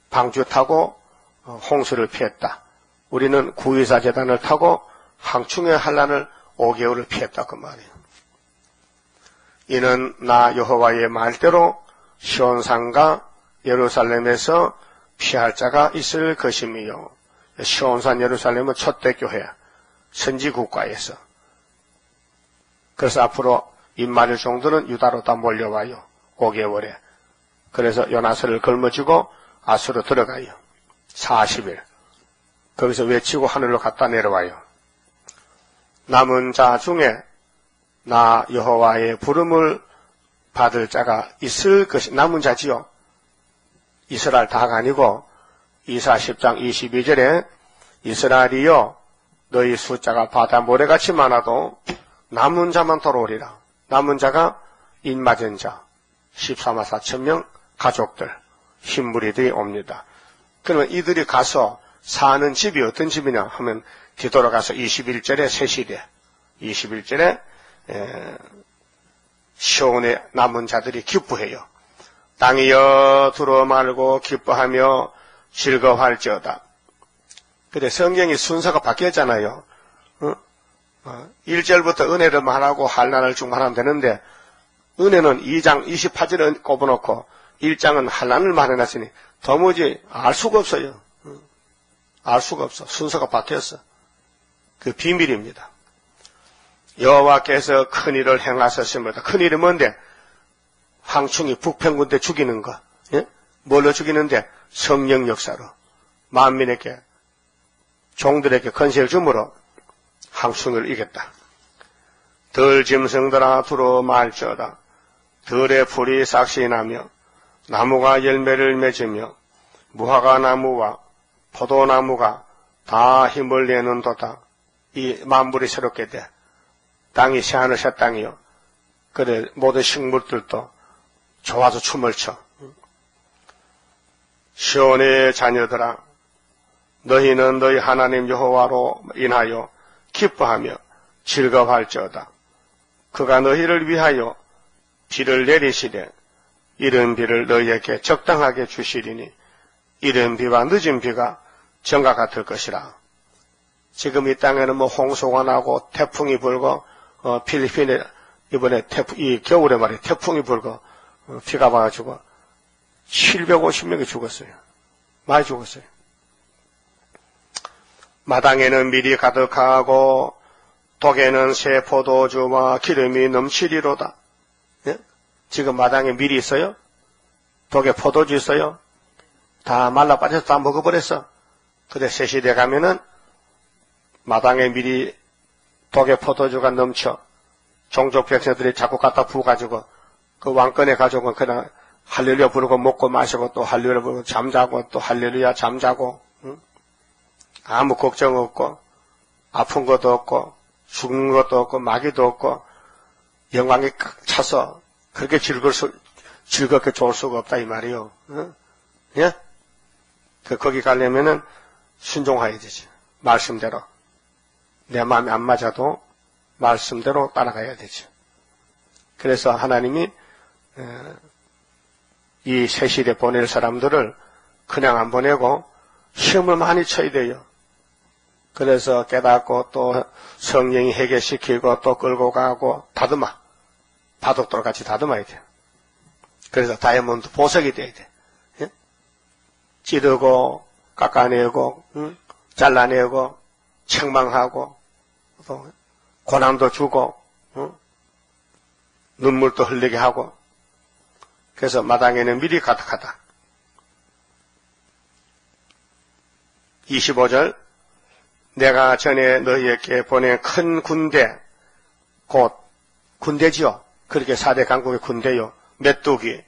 S1: 방주 타고 홍수를 피했다. 우리는 구의사 제단을 타고 항충의 환란을 5개월을 피했다 그 말이에요. 이는 나 여호와의 말대로 시온산과 예루살렘에서 피할 자가 있을 것임이요. 시온산 예루살렘은 첫대 교회야. 선지 국가에서. 그래서 앞으로 입맞을 정도는 유다로 다 몰려와요. 5개월에. 그래서 요나스를 걸머쥐고 아수로 들어가요. 40일. 거기서 외치고 하늘로 갔다 내려와요. 남은 자 중에 나 여호와의 부름을 받을 자가 있을 것이 남은 자지요. 이스라엘 다가 아니고 이사 10장 22절에 이스라엘이여 너희 숫자가 바다 모래같이 많아도 남은 자만 돌아오리라. 남은 자가 입맞은 자 14만 4천 명 가족들 흰무리들이 옵니다. 그러면 이들이 가서 사는 집이 어떤 집이냐 하면 뒤돌아가서 21절에 세시대 21절에 시온의 남은 자들이 기뻐해요. 땅이여 두루 말고 기뻐하며 즐거워할지어다. 근데 성경이 순서가 바뀌었잖아요. 1절부터 은혜를 말하고 환난을 중만하면 되는데 은혜는 2장 28절에 꼽아놓고 1장은 환난을 말해놨으니 도무지 알 수가 없어요. 알 수가 없어. 순서가 바뀌었어. 그 비밀입니다. 여호와께서 큰일을 행하셨습니다. 큰일이 뭔데? 황충이 북평군대 죽이는 거. 예? 뭘로 죽이는데? 성령 역사로. 만민에게 종들에게 건세를 주므로 황충을 이겼다. 덜 짐승들아 두루 말지어다. 들의 풀이 싹시 나며 나무가 열매를 맺으며 무화과 나무와 포도나무가 다 힘을 내는도다. 이 만물이 새롭게 돼. 땅이 새하늘 새 땅이요. 그래 모든 식물들도 좋아서 춤을 춰. 시온의 자녀들아 너희는 너희 하나님 여호와로 인하여 기뻐하며 즐거워할지어다. 그가 너희를 위하여 비를 내리시되 이른 비를 너희에게 적당하게 주시리니 이른 비와 늦은 비가 정과 같을 것이라. 지금 이 땅에는 뭐 홍수가 나고 태풍이 불고 필리핀에 이번에 이 겨울에 말이에요. 태풍이 불고 비가 와가지고 750명이 죽었어요. 많이 죽었어요. 마당에는 밀이 가득하고 독에는 새 포도주와 기름이 넘치리로다. 예? 지금 마당에 밀이 있어요? 독에 포도주 있어요? 다 말라 빠져서 다 먹어버렸어. 근데 새 시대 가면은 마당에 밀이 독에 포도주가 넘쳐 종족 백성들이 자꾸 갖다 부어가지고 그 왕권에 가져온 그냥 할렐루야 부르고 먹고 마시고 또 할렐루야 부르고 잠자고 또 할렐루야 잠자고 응? 아무 걱정 없고 아픈 것도 없고 죽는 것도 없고 마귀도 없고 영광이 꽉 차서 그렇게 즐겁게 좋을 수가 없다 이 말이요. 응? 예? 거기 가려면은 순종해야 되지. 말씀대로. 내 마음에 안 맞아도 말씀대로 따라가야 되지. 그래서 하나님이 이 새 시대 보낼 사람들을 그냥 안 보내고 시험을 많이 쳐야 돼요. 그래서 깨닫고 또 성령이 회개시키고 또 끌고 가고 다듬어. 바둑돌 같이 다듬어야 돼요. 그래서 다이아몬드 보석이 돼야 돼. 예? 찌르고 깎아내고 응? 잘라내고 책망하고 또 고난도 주고 응? 눈물도 흘리게 하고 그래서 마당에는 밀이 가득하다. 25절 내가 전에 너희에게 보낸 큰 군대 곧 군대지요. 그렇게 4대 강국의 군대요. 메뚜기,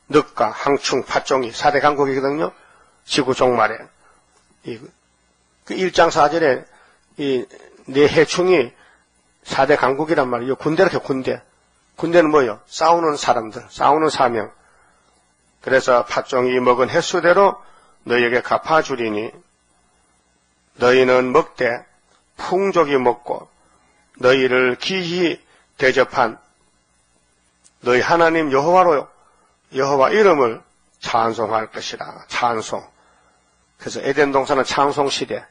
S1: 늑가, 항충, 팥종이 4대 강국이거든요. 지구 종말에. 그 1장 4절에 이 네 해충이 4대 강국이란 말이에요. 군대라고 군대. 군대는 뭐예요? 싸우는 사람들, 싸우는 사명. 그래서 팥종이 먹은 횟수대로 너희에게 갚아주리니 너희는 먹되 풍족이 먹고 너희를 기히 대접한 너희 하나님 여호와로 여호와 이름을 찬송할 것이라. 찬송. 그래서 에덴 동산은 찬송 시대.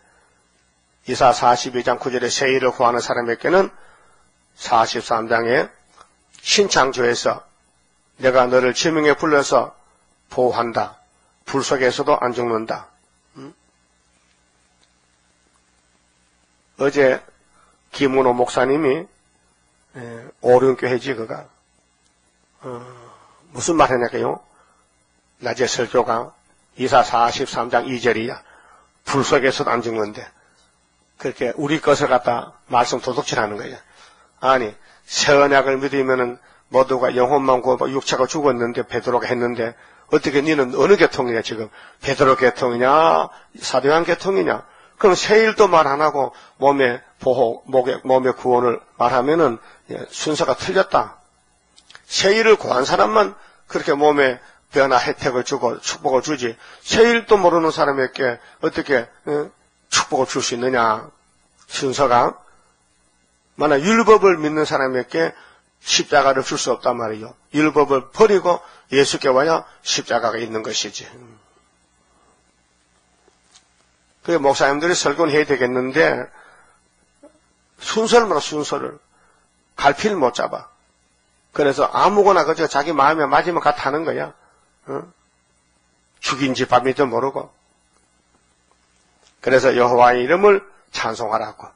S1: 이사 42장 9절에 세일을 구하는 사람에게는 43장에 신창조에서 내가 너를 지명에 불러서 보호한다. 불 속에서도 안 죽는다. 어제 김은호 목사님이 오륜교회지 그가 무슨 말 했냐고요? 낮에 설교가 이사 43장 2절이야. 불 속에서도 안 죽는데 그렇게 우리 것을 갖다 말씀 도둑질하는 거예요. 아니 새 언약을 믿으면은 모두가 영혼만 구하고 육체가 죽었는데 베드로가 했는데 어떻게 니는 어느 계통이냐 지금 베드로 계통이냐 사도요한 계통이냐? 그럼 세일도 말 안 하고 몸의 보호, 몸의 구원을 말하면은 순서가 틀렸다. 세일을 구한 사람만 그렇게 몸에 변화 혜택을 주고 축복을 주지 세일도 모르는 사람에게 어떻게 축복을 줄 수 있느냐. 순서가 만약 율법을 믿는 사람에게 십자가를 줄 수 없단 말이에요. 율법을 버리고 예수께 와야 십자가가 있는 것이지. 그 목사님들이 설교는 해야 되겠는데 순서를 말아 순서를 갈피를 못 잡아. 그래서 아무거나 그저 자기 마음에 맞으면 가 타는 거야. 죽인지 밤인지 모르고. 그래서 여호와의 이름을 찬송하라고.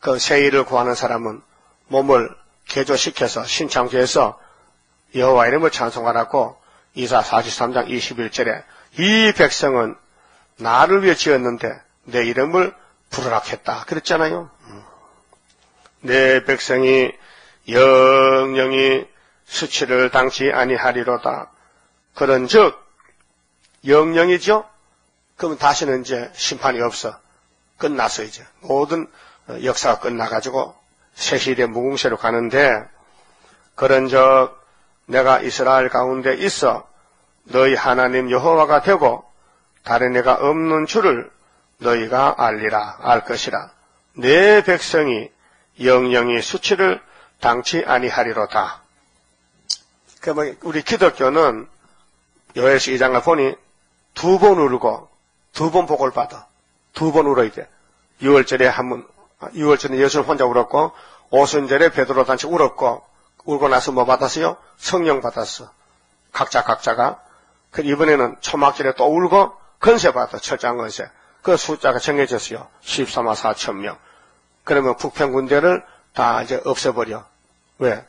S1: 그 세일을 구하는 사람은 몸을 개조시켜서 신창조에서 여호와 이름을 찬송하라고 이사 43장 21절에 이 백성은 나를 위해 지었는데 내 이름을 부르라 했다. 그랬잖아요. 내 백성이 영영이 수치를 당치 아니하리로다. 그런즉 영영이죠. 그럼 다시는 이제 심판이 없어. 끝났어 이제. 모든 역사가 끝나가지고 새 시대 무궁세로 가는데 그런즉 내가 이스라엘 가운데 있어 너희 하나님 여호와가 되고 다른 애가 없는 줄을 너희가 알리라. 알 것이라. 내 백성이 영영이 수치를 당치 아니하리로다. 우리 기독교는 요엘서 2장을 보니 두 번 울고 두 번 복을 받아. 두 번 울어야 돼. 6월절에 6월절에 예수는 혼자 울었고 오순절에 베드로 단체 울었고 울고 나서 뭐 받았어요? 성령 받았어. 각자가. 그 이번에는 초막절에 또 울고 건세 받아. 철장 건세. 그 숫자가 정해졌어요. 14만 4천 명. 그러면 북평 군대를 다 이제 없애버려. 왜?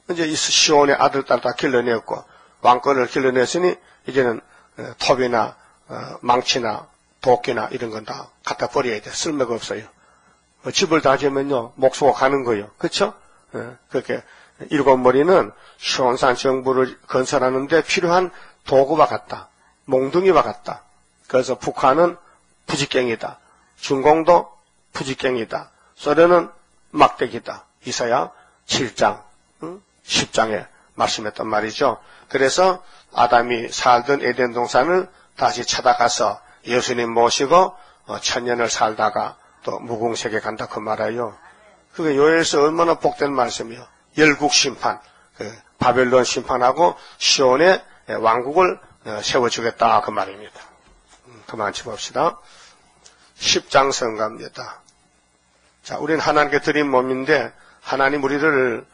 S1: 이제 이 시온의 아들, 딸 다 길러냈고, 왕권을 길러냈으니, 이제는 톱이나, 망치나, 도끼나 이런 건 다 갖다 버려야 돼. 쓸모가 없어요. 집을 다 지으면요, 목수가 가는 거예요. 그쵸? 그렇게, 일곱머리는 시온산 정부를 건설하는데 필요한 도구와 같다. 몽둥이와 같다. 그래서 북한은 부직갱이다. 중공도 부직갱이다. 소련은 막대기다. 이사야 7장, 10장에 말씀했단 말이죠. 그래서 아담이 살던 에덴 동산을 다시 찾아가서 예수님 모시고 천년을 살다가 또 무궁세계 간다 그 말이에요. 그게 요엘서 얼마나 복된 말씀이요. 열국 심판, 바벨론 심판하고 시온의 왕국을 세워주겠다 그 말입니다. 그만 짚읍시다. 10장 선가입니다. 자, 우리는 하나님께 드린 몸인데 하나님 우리를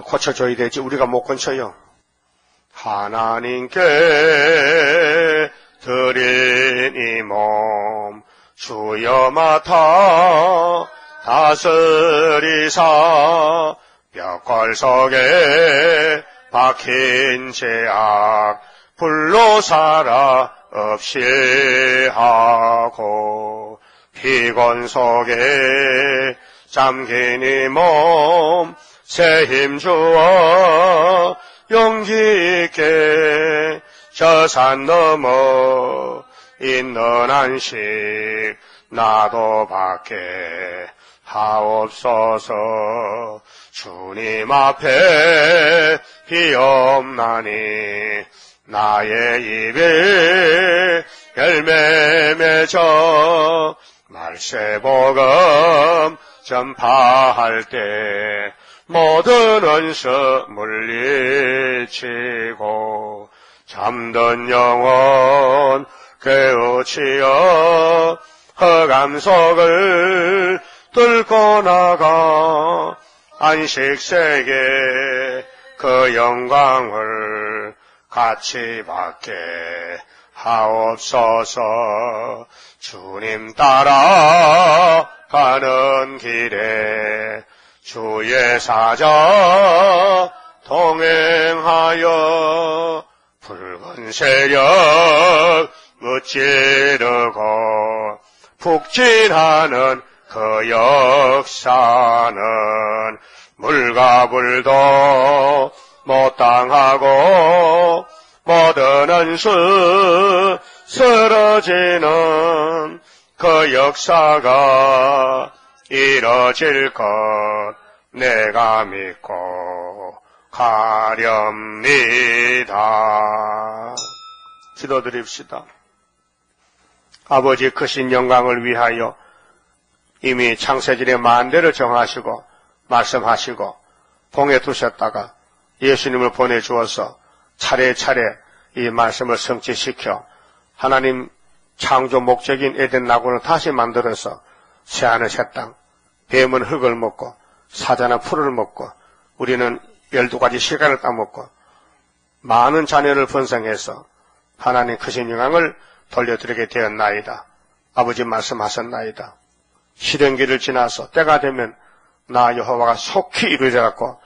S1: 고쳐줘야 되지 우리가 못 고쳐요. 하나님께 드린 이 몸 주여 맡아 다스리사 벽걸 속에 박힌 죄악 불로 살아 없이 하고 피곤 속에 잠긴 이 몸 새 힘 주어 용기 있게 저 산 넘어 있는 안식 나도 받게 하옵소서. 주님 앞에 비옵나니 나의 입에 열매 맺어 말세복음 전파할 때 모든 원수 물리치고 잠든 영혼 깨우치어 흑암석을 뚫고 나가 안식세계 그 영광을 같이 받게 하옵소서. 주님 따라 가는 길에 주의 사자 동행하여 붉은 세력 무찌르고 북진하는 그 역사는 물과 불도 못 당하고 모든 원수 쓰러지는 그 역사가 이뤄질 것 내가 믿고 가렵니다. 기도드립시다. 아버지 크신 영광을 위하여 이미 창세전에 만대를 정하시고 말씀하시고 봉에 두셨다가 예수님을 보내주어서 차례차례 이 말씀을 성취시켜 하나님 창조 목적인 에덴 나군을 다시 만들어서 새하늘 새 땅, 뱀은 흙을 먹고 사자는 풀을 먹고 우리는 12가지 시간을 따먹고 많은 자녀를 번성해서 하나님 크신 영광을 돌려드리게 되었나이다. 아버지 말씀하셨나이다. 시련기를 지나서 때가 되면 나 여호와가 속히 이루어져갖고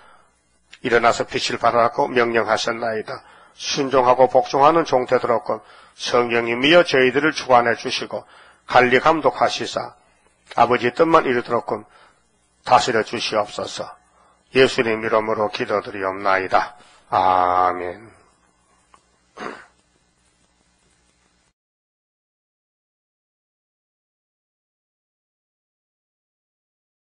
S1: 일어나서 빛을 발하라고 명령하셨나이다. 순종하고 복종하는 종 되도록 성령이 미어 저희들을 주관해 주시고 관리 감독하시사 아버지 뜻만 이루도록 다스려 주시옵소서. 예수님 이름으로 기도드리옵나이다. 아멘.